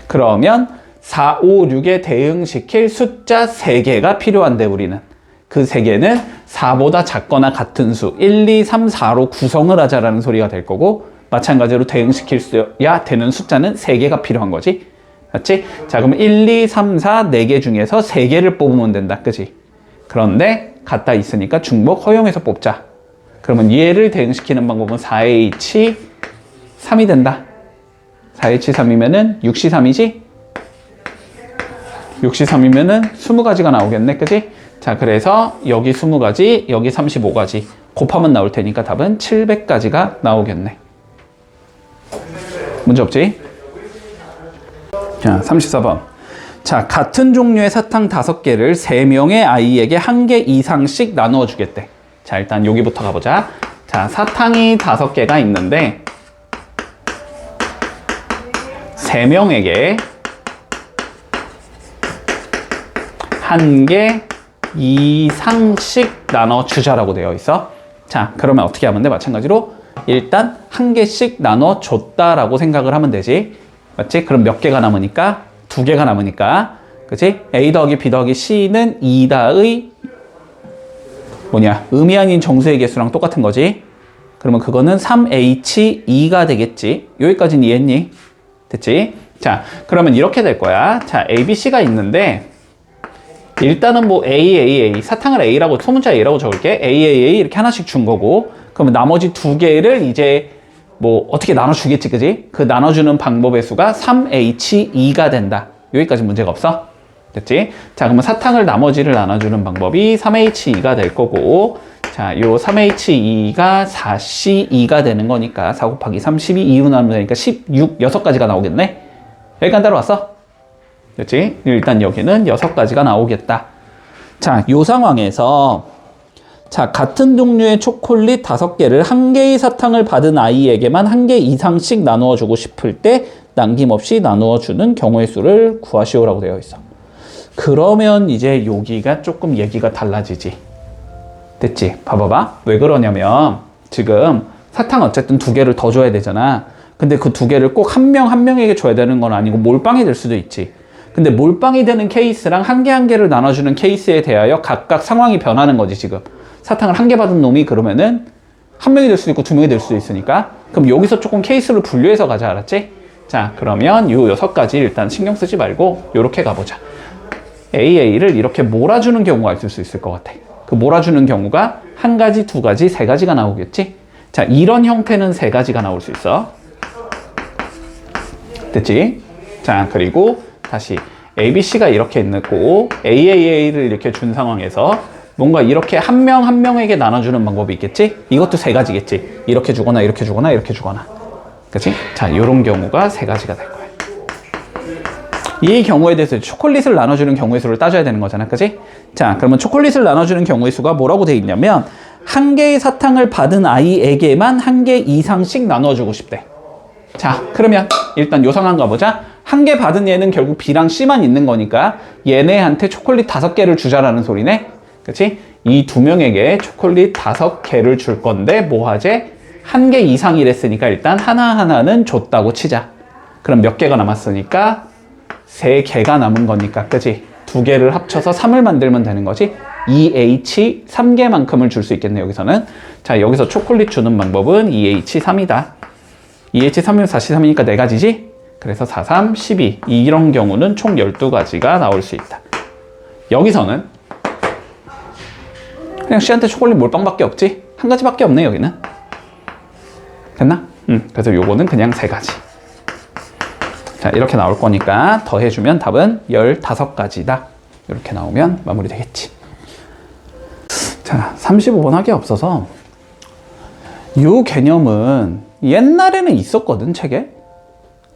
그러면 4, 5, 6에 대응시킬 숫자 3개가 필요한데 우리는 그 3개는 4보다 작거나 같은 수 1, 2, 3, 4로 구성을 하자라는 소리가 될 거고, 마찬가지로 대응시킬 수야 되는 숫자는 3개가 필요한 거지. 맞지? 자, 그럼 1, 2, 3, 4, 4개 중에서 3개를 뽑으면 된다. 그치? 그런데 갖다 있으니까 중복 허용해서 뽑자. 그러면 얘를 대응시키는 방법은 4H3이 된다. 4H3이면은 6C3이지? 6C3이면은 20가지가 나오겠네. 그치? 자, 그래서 여기 20가지, 여기 35가지 곱하면 나올 테니까 답은 700가지가 나오겠네. 문제 없지? 자, 34번. 자, 같은 종류의 사탕 5개를 3명의 아이에게 1개 이상씩 나누어 주겠대. 자, 일단 여기부터 가보자. 자, 사탕이 5개가 있는데 3명에게 1개 이상씩 나눠주자라고 되어 있어. 자, 그러면 어떻게 하면 돼? 마찬가지로 일단 1개씩 나눠줬다라고 생각을 하면 되지. 맞지? 그럼 몇 개가 남으니까? 2개가 남으니까. 그치? A 더하기 B 더하기 C는 2다의 의미 아닌 정수의 개수랑 똑같은 거지. 그러면 그거는 3H2가 되겠지. 여기까지는 이해했니? 됐지? 자, 그러면 이렇게 될 거야. 자, A, B, C가 있는데 일단은 뭐 A, 사탕을 A라고, 소문자 A라고 적을게. A 이렇게 하나씩 준 거고, 그러면 나머지 2개를 이제 뭐 어떻게 나눠주겠지, 그지? 그 나눠주는 방법의 수가 3H2가 된다. 여기까지 문제가 없어? 됐지? 자, 그러면 사탕을 나머지를 나눠주는 방법이 3H2가 될 거고, 자, 요 3H2가 4C2가 되는 거니까 4 곱하기 3, 12, 2로 나누면 되니까 16, 6가지가 나오겠네? 여기까지 따라왔어? 됐지? 일단 여기는 6가지가 나오겠다. 자, 요 상황에서 자, 같은 종류의 초콜릿 5개를 1개의 사탕을 받은 아이에게만 1개 이상씩 나누어 주고 싶을 때 남김없이 나누어 주는 경우의 수를 구하시오라고 되어 있어. 그러면 이제 여기가 조금 얘기가 달라지지. 됐지? 봐봐봐. 왜 그러냐면 지금 사탕 어쨌든 2개를 더 줘야 되잖아. 근데 그 2개를 꼭 한 명에게 줘야 되는 건 아니고 몰빵이 될 수도 있지. 근데 몰빵이 되는 케이스랑 1개를 나눠주는 케이스에 대하여 각각 상황이 변하는 거지. 지금 사탕을 1개 받은 놈이 그러면은 1명이 될 수도 있고 2명이 될 수도 있으니까, 그럼 여기서 조금 케이스를 분류해서 가자. 알았지? 자, 그러면 요 6가지 일단 신경 쓰지 말고 요렇게 가보자. AA를 이렇게 몰아주는 경우가 있을 수 있을 것 같아. 그 몰아주는 경우가 1가지, 2가지, 3가지가 나오겠지? 자, 이런 형태는 3가지가 나올 수 있어. 됐지? 자, 그리고 다시 ABC가 이렇게 있고 AA를 이렇게 준 상황에서 뭔가 이렇게 한 명에게 나눠주는 방법이 있겠지? 이것도 3가지겠지? 이렇게 주거나 이렇게 주거나 이렇게 주거나. 그치? 자, 요런 경우가 3가지가 될 거야. 이 경우에 대해서 초콜릿을 나눠주는 경우의 수를 따져야 되는 거잖아. 그치? 자, 그러면 초콜릿을 나눠주는 경우의 수가 뭐라고 돼 있냐면 한 개의 사탕을 받은 아이에게만 한 개 이상씩 나눠주고 싶대. 자, 그러면 일단 요 상황 가보자. 한 개 받은 얘는 결국 B랑 C만 있는 거니까 얘네한테 초콜릿 5개를 주자라는 소리네. 그치? 이 두 명에게 초콜릿 5개를 줄 건데 뭐 하재? 한 개 이상이랬으니까 일단 하나하나는 줬다고 치자. 그럼 몇 개가 남았으니까 3개가 남은 거니까, 그치? 2개를 합쳐서 3을 만들면 되는 거지. 2H 3개만큼을 줄 수 있겠네, 여기서는. 자, 여기서 초콜릿 주는 방법은 2H 3이다. 2H 3이면 4, 3이니까 4가지지? 그래서 4, 3, 12. 이런 경우는 총 12가지가 나올 수 있다. 여기서는 그냥 C한테 초콜릿 몰빵밖에 없지? 한 가지밖에 없네, 여기는. 됐나? 그래서 요거는 그냥 3가지. 자, 이렇게 나올 거니까 더해주면 답은 15가지다. 이렇게 나오면 마무리 되겠지. 자, 35번 하기 없어서 이 개념은 옛날에는 있었거든, 책에.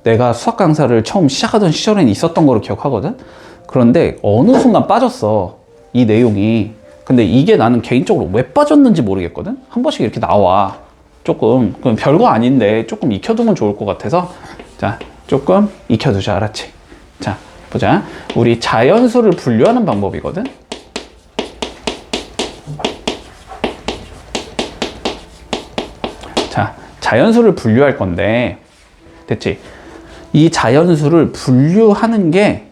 내가 수학 강사를 처음 시작하던 시절에는 있었던 거로 기억하거든. 그런데 어느 순간 빠졌어, 이 내용이. 근데 이게 나는 개인적으로 왜 빠졌는지 모르겠거든. 한 번씩 이렇게 나와. 조금 그건 별거 아닌데 조금 익혀두면 좋을 것 같아서, 자, 조금 익혀두자. 알았지? 자, 보자. 우리 자연수를 분류하는 방법이거든. 자, 자연수를 분류할 건데, 됐지? 이 자연수를 분류하는 게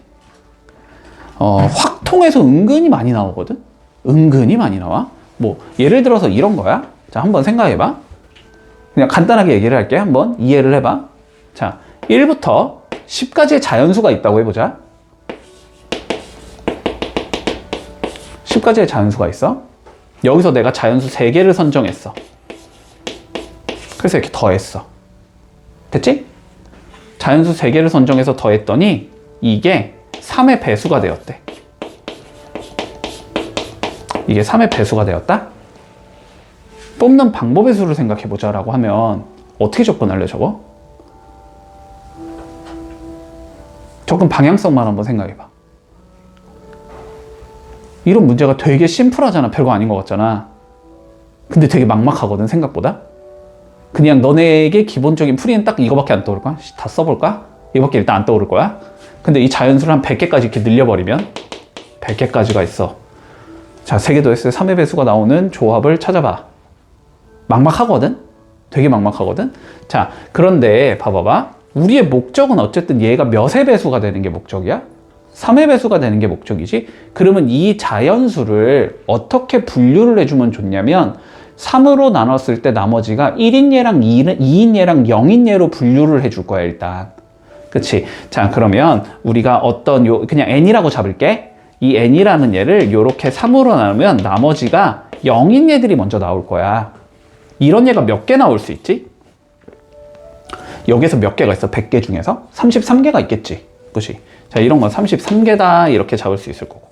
확통에서 은근히 많이 나오거든. 은근히 많이 나와. 뭐 예를 들어서 이런 거야. 자, 한번 생각해봐. 그냥 간단하게 얘기를 할게. 한번 이해를 해봐. 자, 1부터 10까지의 자연수가 있다고 해보자. 10가지의 자연수가 있어. 여기서 내가 자연수 3개를 선정했어. 그래서 이렇게 더했어. 됐지? 자연수 3개를 선정해서 더했더니 이게 3의 배수가 되었대. 이게 3의 배수가 되었다? 뽑는 방법의 수를 생각해보자 라고 하면 어떻게 접근할래, 저거? 접근 방향성만 한번 생각해봐. 이런 문제가 되게 심플하잖아. 별거 아닌 것 같잖아. 근데 되게 막막하거든, 생각보다. 그냥 너네에게 기본적인 풀이는 딱 이거밖에 안 떠오를 거야. 다 써볼까? 이거밖에 일단 안 떠오를 거야. 근데 이 자연수를 한 100개까지 이렇게 늘려버리면 100개까지가 있어. 자, 3개 더했을 때 3의 배수가 나오는 조합을 찾아봐. 막막하거든? 되게 막막하거든? 자, 그런데 봐봐봐. 우리의 목적은 어쨌든 얘가 몇의 배수가 되는 게 목적이야? 3의 배수가 되는 게 목적이지? 그러면 이 자연수를 어떻게 분류를 해주면 좋냐면 3으로 나눴을 때 나머지가 1인 얘랑 2인 얘랑 0인 얘로 분류를 해줄 거야, 일단. 그치? 자, 그러면 우리가 그냥 n이라고 잡을게. 이 n이라는 얘를 요렇게 3으로 나누면 나머지가 0인 얘들이 먼저 나올 거야. 이런 얘가 몇 개 나올 수 있지? 여기서 몇 개가 있어? 100개 중에서? 33개가 있겠지. 그치? 자, 이런 건 33개다 이렇게 잡을 수 있을 거고.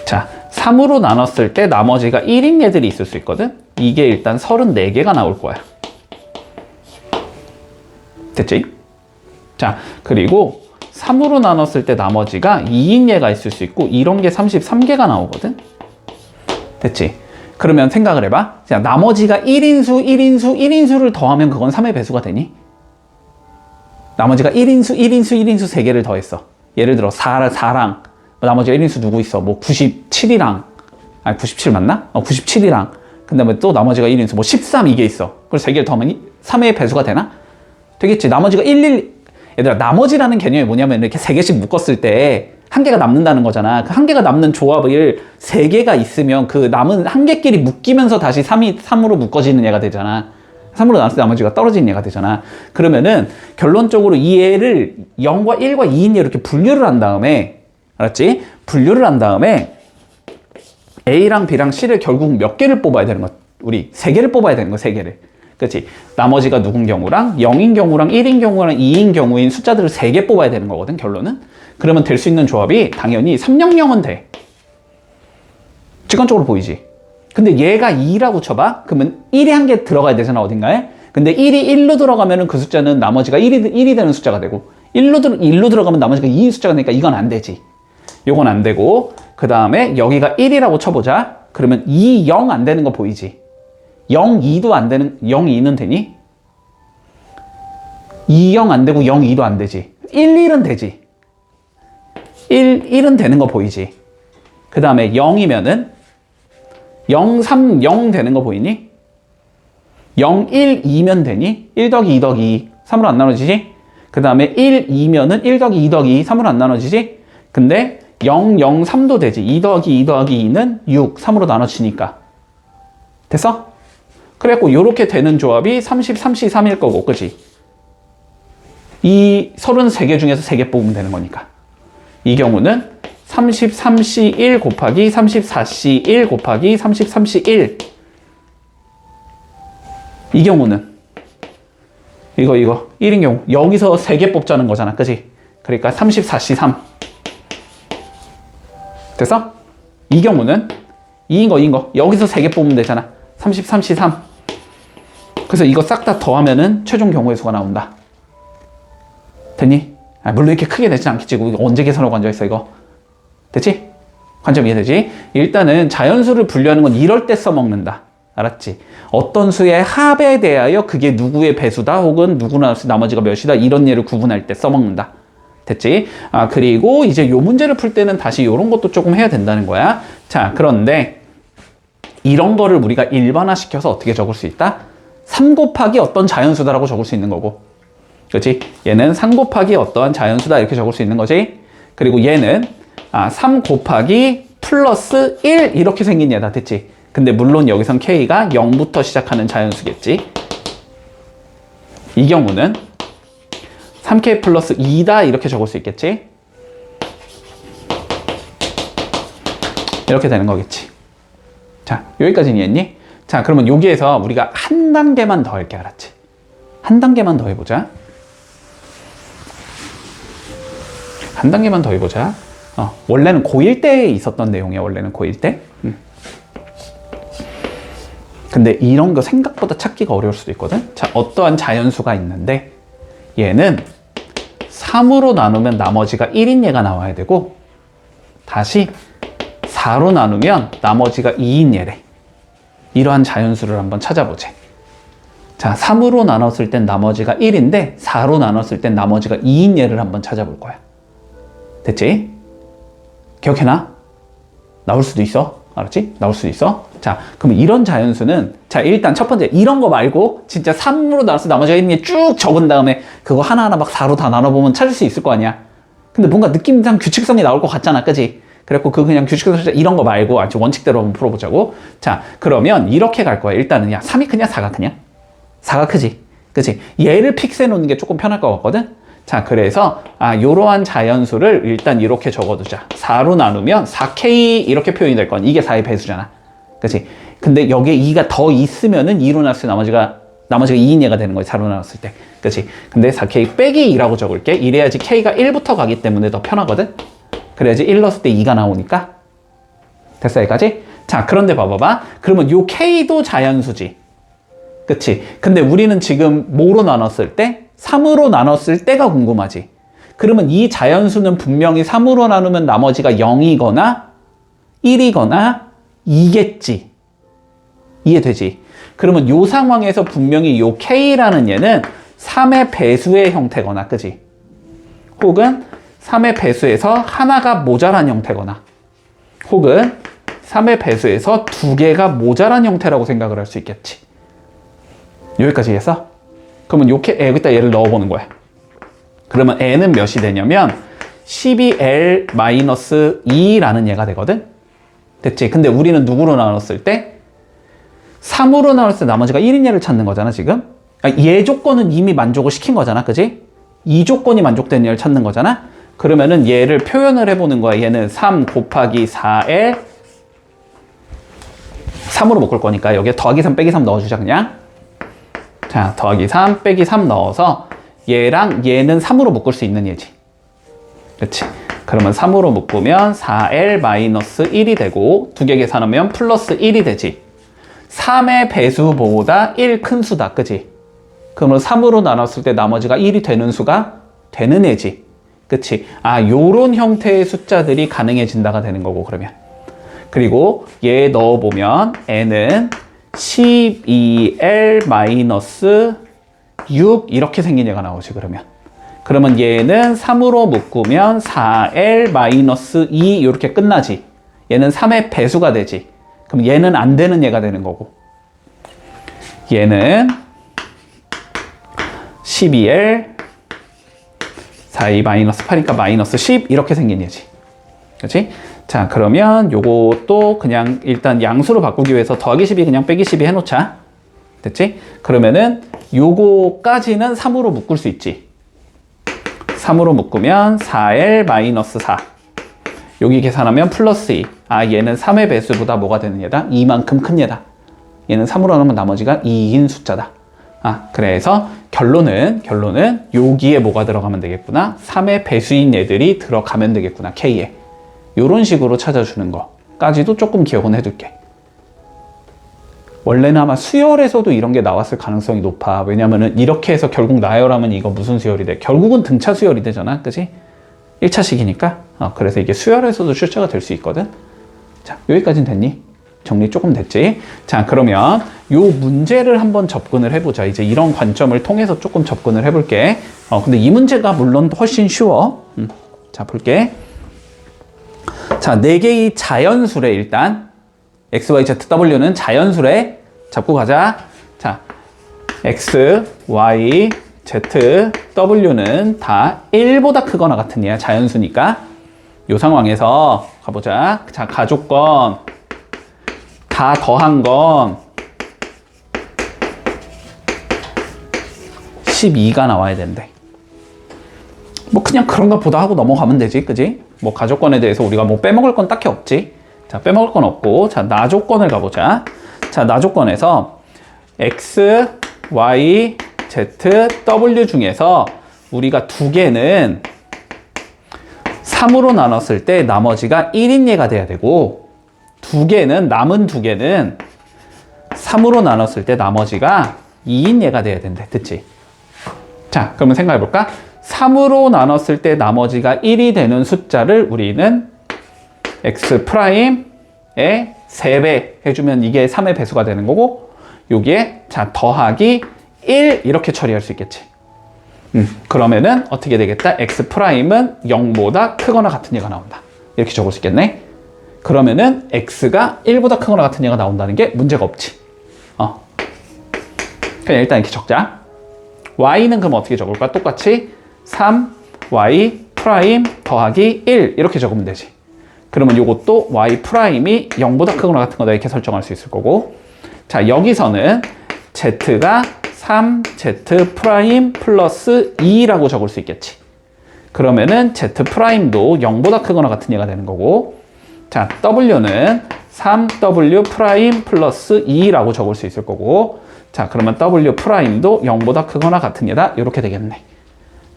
자, 3으로 나눴을 때 나머지가 1인 얘들이 있을 수 있거든? 이게 일단 34개가 나올 거야. 됐지? 자, 그리고 3으로 나눴을 때 나머지가 2인 얘가 있을 수 있고 이런 게 33개가 나오거든? 됐지? 그러면 생각을 해봐. 자, 나머지가 1인수, 1인수, 1인수를 더하면 그건 3의 배수가 되니? 나머지가 1인수, 1인수, 1인수 3개를 더했어. 예를 들어 4랑 나머지가 1인수 누구 있어? 뭐 97이랑 97 맞나? 97이랑 그 다음에 또 나머지가 1인수 뭐 13 이게 있어. 그래서 3개를 더하면 3의 배수가 되나? 되겠지. 나머지가 얘들아, 나머지라는 개념이 뭐냐면 이렇게 3개씩 묶었을 때 한 개가 남는다는 거잖아. 그 한 개가 남는 조합을 3개가 있으면 그 남은 한 개끼리 묶이면서 다시 3으로 묶어지는 얘가 되잖아. 3으로 나눴을 때 나머지가 떨어지는 얘가 되잖아. 그러면은 결론적으로 이 얘를 0과 1과 2인 얘 이렇게 분류를 한 다음에, 알았지? 분류를 한 다음에 A랑 B랑 C를 결국 몇 개를 뽑아야 되는 거야? 우리 3개를 뽑아야 되는 거야, 3개를. 그렇지? 나머지가 누군 경우랑 0인 경우랑 1인 경우랑 2인 경우인 숫자들을 3개 뽑아야 되는 거거든, 결론은. 그러면 될 수 있는 조합이 당연히 300은 돼. 직관적으로 보이지? 근데 얘가 2라고 쳐봐? 그러면 1이 한 개 들어가야 되잖아, 어딘가에? 근데 1이 1로 들어가면은 그 숫자는 나머지가 1이 되는 숫자가 되고 1로 들어가면 나머지가 2인 숫자가 되니까 이건 안 되지. 요건 안 되고, 그 다음에 여기가 1이라고 쳐보자. 그러면 2, 0 안 되는 거 보이지? 0, 2도 안 되는, 0, 2는 되니? 2, 0 안 되고 0, 2도 안 되지. 1, 1은 되지. 1은 되는 거 보이지? 그 다음에 0이면은 0, 3, 0 되는 거 보이니? 0, 1, 2면 되니? 1 더하기 2 더하기 2, 3으로 안 나눠지지? 그 다음에 1, 2면은 1 더하기 2 더하기 2, 3으로 안 나눠지지? 근데 0, 0, 3도 되지. 2 더하기 2 더하기 2는 6, 3으로 나눠지니까. 됐어? 그래갖고 요렇게 되는 조합이 30, 30, 3일 거고, 그치? 이 33개 중에서 3개 뽑으면 되는 거니까. 이 경우는 33C1 곱하기 34C1 곱하기 33C1. 이 경우는 이거 1인 경우 여기서 3개 뽑자는 거잖아, 그치? 그러니까 34C3. 됐어? 이 경우는 2인 거 여기서 3개 뽑으면 되잖아. 33C3. 그래서 이거 싹 다 더하면은 최종 경우의 수가 나온다. 됐니? 물론 이렇게 크게 되진 않겠지. 이거 언제 계산하고 앉아있어 이거. 됐지? 관점 이해되지? 일단은 자연수를 분류하는 건 이럴 때 써먹는다. 알았지? 어떤 수의 합에 대하여 그게 누구의 배수다 혹은 누구나 나머지가 몇이다 이런 예를 구분할 때 써먹는다. 됐지? 그리고 이제 요 문제를 풀 때는 다시 요런 것도 조금 해야 된다는 거야. 자, 그런데 이런 거를 우리가 일반화시켜서 어떻게 적을 수 있다? 3 곱하기 어떤 자연수다라고 적을 수 있는 거고, 그렇지? 얘는 3 곱하기 어떠한 자연수다 이렇게 적을 수 있는 거지. 그리고 얘는 3 곱하기 플러스 1 이렇게 생긴 얘다. 됐지? 근데 물론 여기선 K가 0부터 시작하는 자연수겠지. 이 경우는 3K 플러스 2다 이렇게 적을 수 있겠지. 이렇게 되는 거겠지. 자, 여기까지는 이해했니? 자, 그러면 여기에서 우리가 한 단계만 더 할게. 알았지? 한 단계만 더 해보자. 한 단계만 더 해보자. 원래는 고1 때 있었던 내용이야. 원래는 고1 때. 근데 이런 거 생각보다 찾기가 어려울 수도 있거든. 자, 어떠한 자연수가 있는데 얘는 3으로 나누면 나머지가 1인 얘가 나와야 되고, 다시 4로 나누면 나머지가 2인 얘래. 이러한 자연수를 한번 찾아보자. 자, 3으로 나눴을 땐 나머지가 1인데 4로 나눴을 땐 나머지가 2인 얘를 한번 찾아볼 거야. 됐지? 기억해놔? 나올 수도 있어. 알았지? 나올 수도 있어. 자, 그럼 이런 자연수는, 자, 일단 첫 번째 이런 거 말고 진짜 3으로 나눠서 나머지가 1인에 쭉 적은 다음에 그거 하나하나 막 4로 다 나눠보면 찾을 수 있을 거 아니야. 근데 뭔가 느낌상 규칙성이 나올 것 같잖아. 그치? 그래갖고 그 그냥 규칙성 이런 거 말고 아주 원칙대로 한번 풀어보자고. 자, 그러면 이렇게 갈 거야. 일단은 야, 3이 크냐 4가 크냐? 4가 크지. 그치? 얘를 픽스해 놓는 게 조금 편할 것 같거든. 자, 그래서 요러한 자연수를 일단 이렇게 적어두자. 4로 나누면 4K 이렇게 표현이 될 건 이게 4의 배수잖아. 그치? 근데 여기에 2가 더 있으면은 2로 나눴을 때 나머지가 2인 얘가 되는 거지. 4로 나눴을 때. 그치? 근데 4K 빼기 2라고 적을게. 이래야지 K가 1부터 가기 때문에 더 편하거든. 그래야지 1 넣었을 때 2가 나오니까. 됐어, 여기까지? 자, 그런데 봐봐봐. 그러면 요 K도 자연수지. 그치? 근데 우리는 지금 뭐로 나눴을 때? 3으로 나눴을 때가 궁금하지. 그러면 이 자연수는 분명히 3으로 나누면 나머지가 0이거나 1이거나 2겠지. 이해되지? 그러면 이 상황에서 분명히 요 K라는 얘는 3의 배수의 형태거나, 그지? 혹은 3의 배수에서 하나가 모자란 형태거나, 혹은 3의 배수에서 2개가 모자란 형태라고 생각을 할 수 있겠지. 여기까지 했어? 그러면 여기다 얘를 넣어보는 거야. 그러면 n은 몇이 되냐면 12l-2라는 얘가 되거든? 됐지? 근데 우리는 누구로 나눴을 때? 3으로 나눴을 때 나머지가 1인 얘를 찾는 거잖아, 지금? 얘 조건은 이미 만족을 시킨 거잖아, 그지? 이 조건이 만족된 얘를 찾는 거잖아? 그러면은 얘를 표현을 해보는 거야. 얘는 3 곱하기 4l 3으로 묶을 거니까 여기에 더하기 3 빼기 3 넣어주자, 그냥. 자, 더하기 3 빼기 3 넣어서 얘랑 얘는 3으로 묶을 수 있는 얘지. 그렇지? 그러면 3으로 묶으면 4l-1이 되고 2개 계산하면 플러스 1이 되지. 3의 배수보다 1 큰 수다. 그치? 그러면 3으로 나눴을 때 나머지가 1이 되는 수가 되는 애지. 그치? 요런 형태의 숫자들이 가능해진다가 되는 거고, 그러면. 그리고 얘 넣어보면 n은 12L-6 이렇게 생긴 얘가 나오지, 그러면. 그러면 얘는 3으로 묶으면 4L-2 이렇게 끝나지. 얘는 3의 배수가 되지. 그럼 얘는 안 되는 얘가 되는 거고. 얘는 12L 4-8이니까 마이너스 10 이렇게 생긴 얘지. 그렇지? 자, 그러면 요것도 그냥 일단 양수로 바꾸기 위해서 더하기 12 그냥 빼기 12 해놓자. 됐지? 그러면은 요거까지는 3으로 묶을 수 있지. 3으로 묶으면 4L-4 여기 계산하면 플러스 2. 얘는 3의 배수보다 뭐가 되는 얘다? 2만큼 큰 얘다. 얘는 3으로 하면 나머지가 2인 숫자다. 그래서 결론은 여기에 뭐가 들어가면 되겠구나? 3의 배수인 얘들이 들어가면 되겠구나. K에. 요런 식으로 찾아주는 거까지도 조금 기억은 해둘게. 원래는 아마 수열에서도 이런 게 나왔을 가능성이 높아. 왜냐면은 이렇게 해서 결국 나열하면 이거 무슨 수열이 돼? 결국은 등차 수열이 되잖아. 그치? 1차식이니까. 그래서 이게 수열에서도 출제가 될 수 있거든. 자, 여기까지는 됐니? 정리 조금 됐지? 자, 그러면 요 문제를 한번 접근을 해보자. 이제 이런 관점을 통해서 조금 접근을 해볼게. 근데 이 문제가 물론 훨씬 쉬워. 자, 볼게. 자, 4개의 자연수래, 일단. X, Y, Z, W는 자연수래. 잡고 가자. 자, X, Y, Z, W는 다 1보다 크거나 같은 얘야. 자연수니까. 요 상황에서 가보자. 자, 가족건. 다 더한 건 12가 나와야 된대. 뭐 그냥 그런가 보다 하고 넘어가면 되지, 그지? 뭐 가족건에 대해서 우리가 뭐 빼먹을 건 딱히 없지. 자, 빼먹을 건 없고, 자, 나조건을 가보자. 자, 나조건에서 X, Y, Z, W 중에서 우리가 두 개는 3으로 나눴을 때 나머지가 1인 얘가 돼야 되고, 남은 두 개는 3으로 나눴을 때 나머지가 2인 얘가 돼야 된대. 듣지? 자, 그러면 생각해볼까? 3으로 나눴을 때 나머지가 1이 되는 숫자를 우리는 X 프라임의 3배 해주면 이게 3의 배수가 되는 거고, 여기에 자, 더하기 1 이렇게 처리할 수 있겠지. 그러면은 어떻게 되겠다? X 프라임은 0보다 크거나 같은 얘가 나온다. 이렇게 적을 수 있겠네. 그러면은 X가 1보다 크거나 같은 얘가 나온다는 게 문제가 없지. 그냥 일단 이렇게 적자. Y는 그럼 어떻게 적을까? 똑같이 3Y 프라임 더하기 1 이렇게 적으면 되지. 그러면 이것도 Y 프라임이 0보다 크거나 같은 거다 이렇게 설정할 수 있을 거고. 자, 여기서는 Z가 3Z 프라임 플러스 2라고 적을 수 있겠지. 그러면은 Z 프라임도 0보다 크거나 같은 얘가 되는 거고. 자, W는 3W 프라임 플러스 2라고 적을 수 있을 거고. 자, 그러면 W 프라임도 0보다 크거나 같은 얘다. 이렇게 되겠네.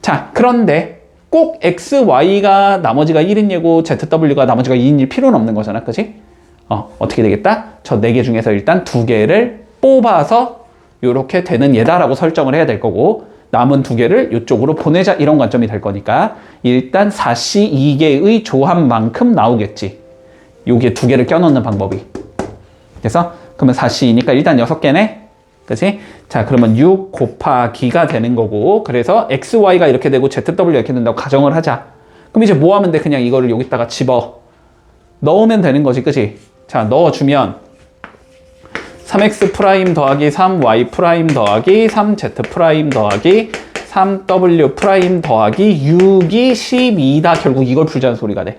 자, 그런데 꼭 X, Y가 나머지가 1인 얘고 ZW가 나머지가 2인 일 필요는 없는 거잖아. 그치? 어떻게 되겠다? 저 4개 중에서 일단 2개를 뽑아서 이렇게 되는 얘다라고 설정을 해야 될 거고, 남은 2개를 이쪽으로 보내자 이런 관점이 될 거니까 일단 4C 2개의 조합만큼 나오겠지. 여기에 2개를 껴넣는 방법이. 그래서 그러면 4C니까 일단 6개네. 그치? 자, 그러면 6 곱하기가 되는 거고, 그래서 X, Y가 이렇게 되고 ZW 이렇게 된다고 가정을 하자. 그럼 이제 뭐 하면 돼? 그냥 이거를 여기다가 집어 넣으면 되는 거지. 그치? 자, 넣어주면 3x 프라임 더하기 3y 프라임 더하기 3z 프라임 더하기 3w 프라임 더하기 6이 12다. 결국 이걸 풀자는 소리가 돼.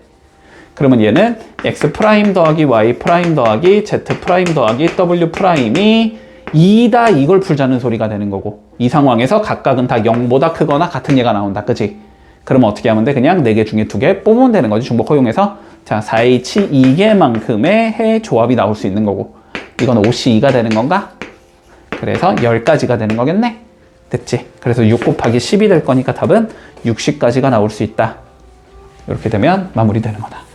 그러면 얘는 x 프라임 더하기 y 프라임 더하기 z 프라임 더하기 w 프라임이 2다. 이걸 풀자는 소리가 되는 거고, 이 상황에서 각각은 다 0보다 크거나 같은 얘가 나온다. 그치? 그러면 어떻게 하면 돼? 그냥 4개 중에 2개 뽑으면 되는 거지. 중복 허용해서. 자, 4H 2개만큼의 해 조합이 나올 수 있는 거고, 이건 5C2가 되는 건가? 그래서 10가지가 되는 거겠네? 됐지? 그래서 6 곱하기 10이 될 거니까 답은 60가지가 나올 수 있다. 이렇게 되면 마무리되는 거다.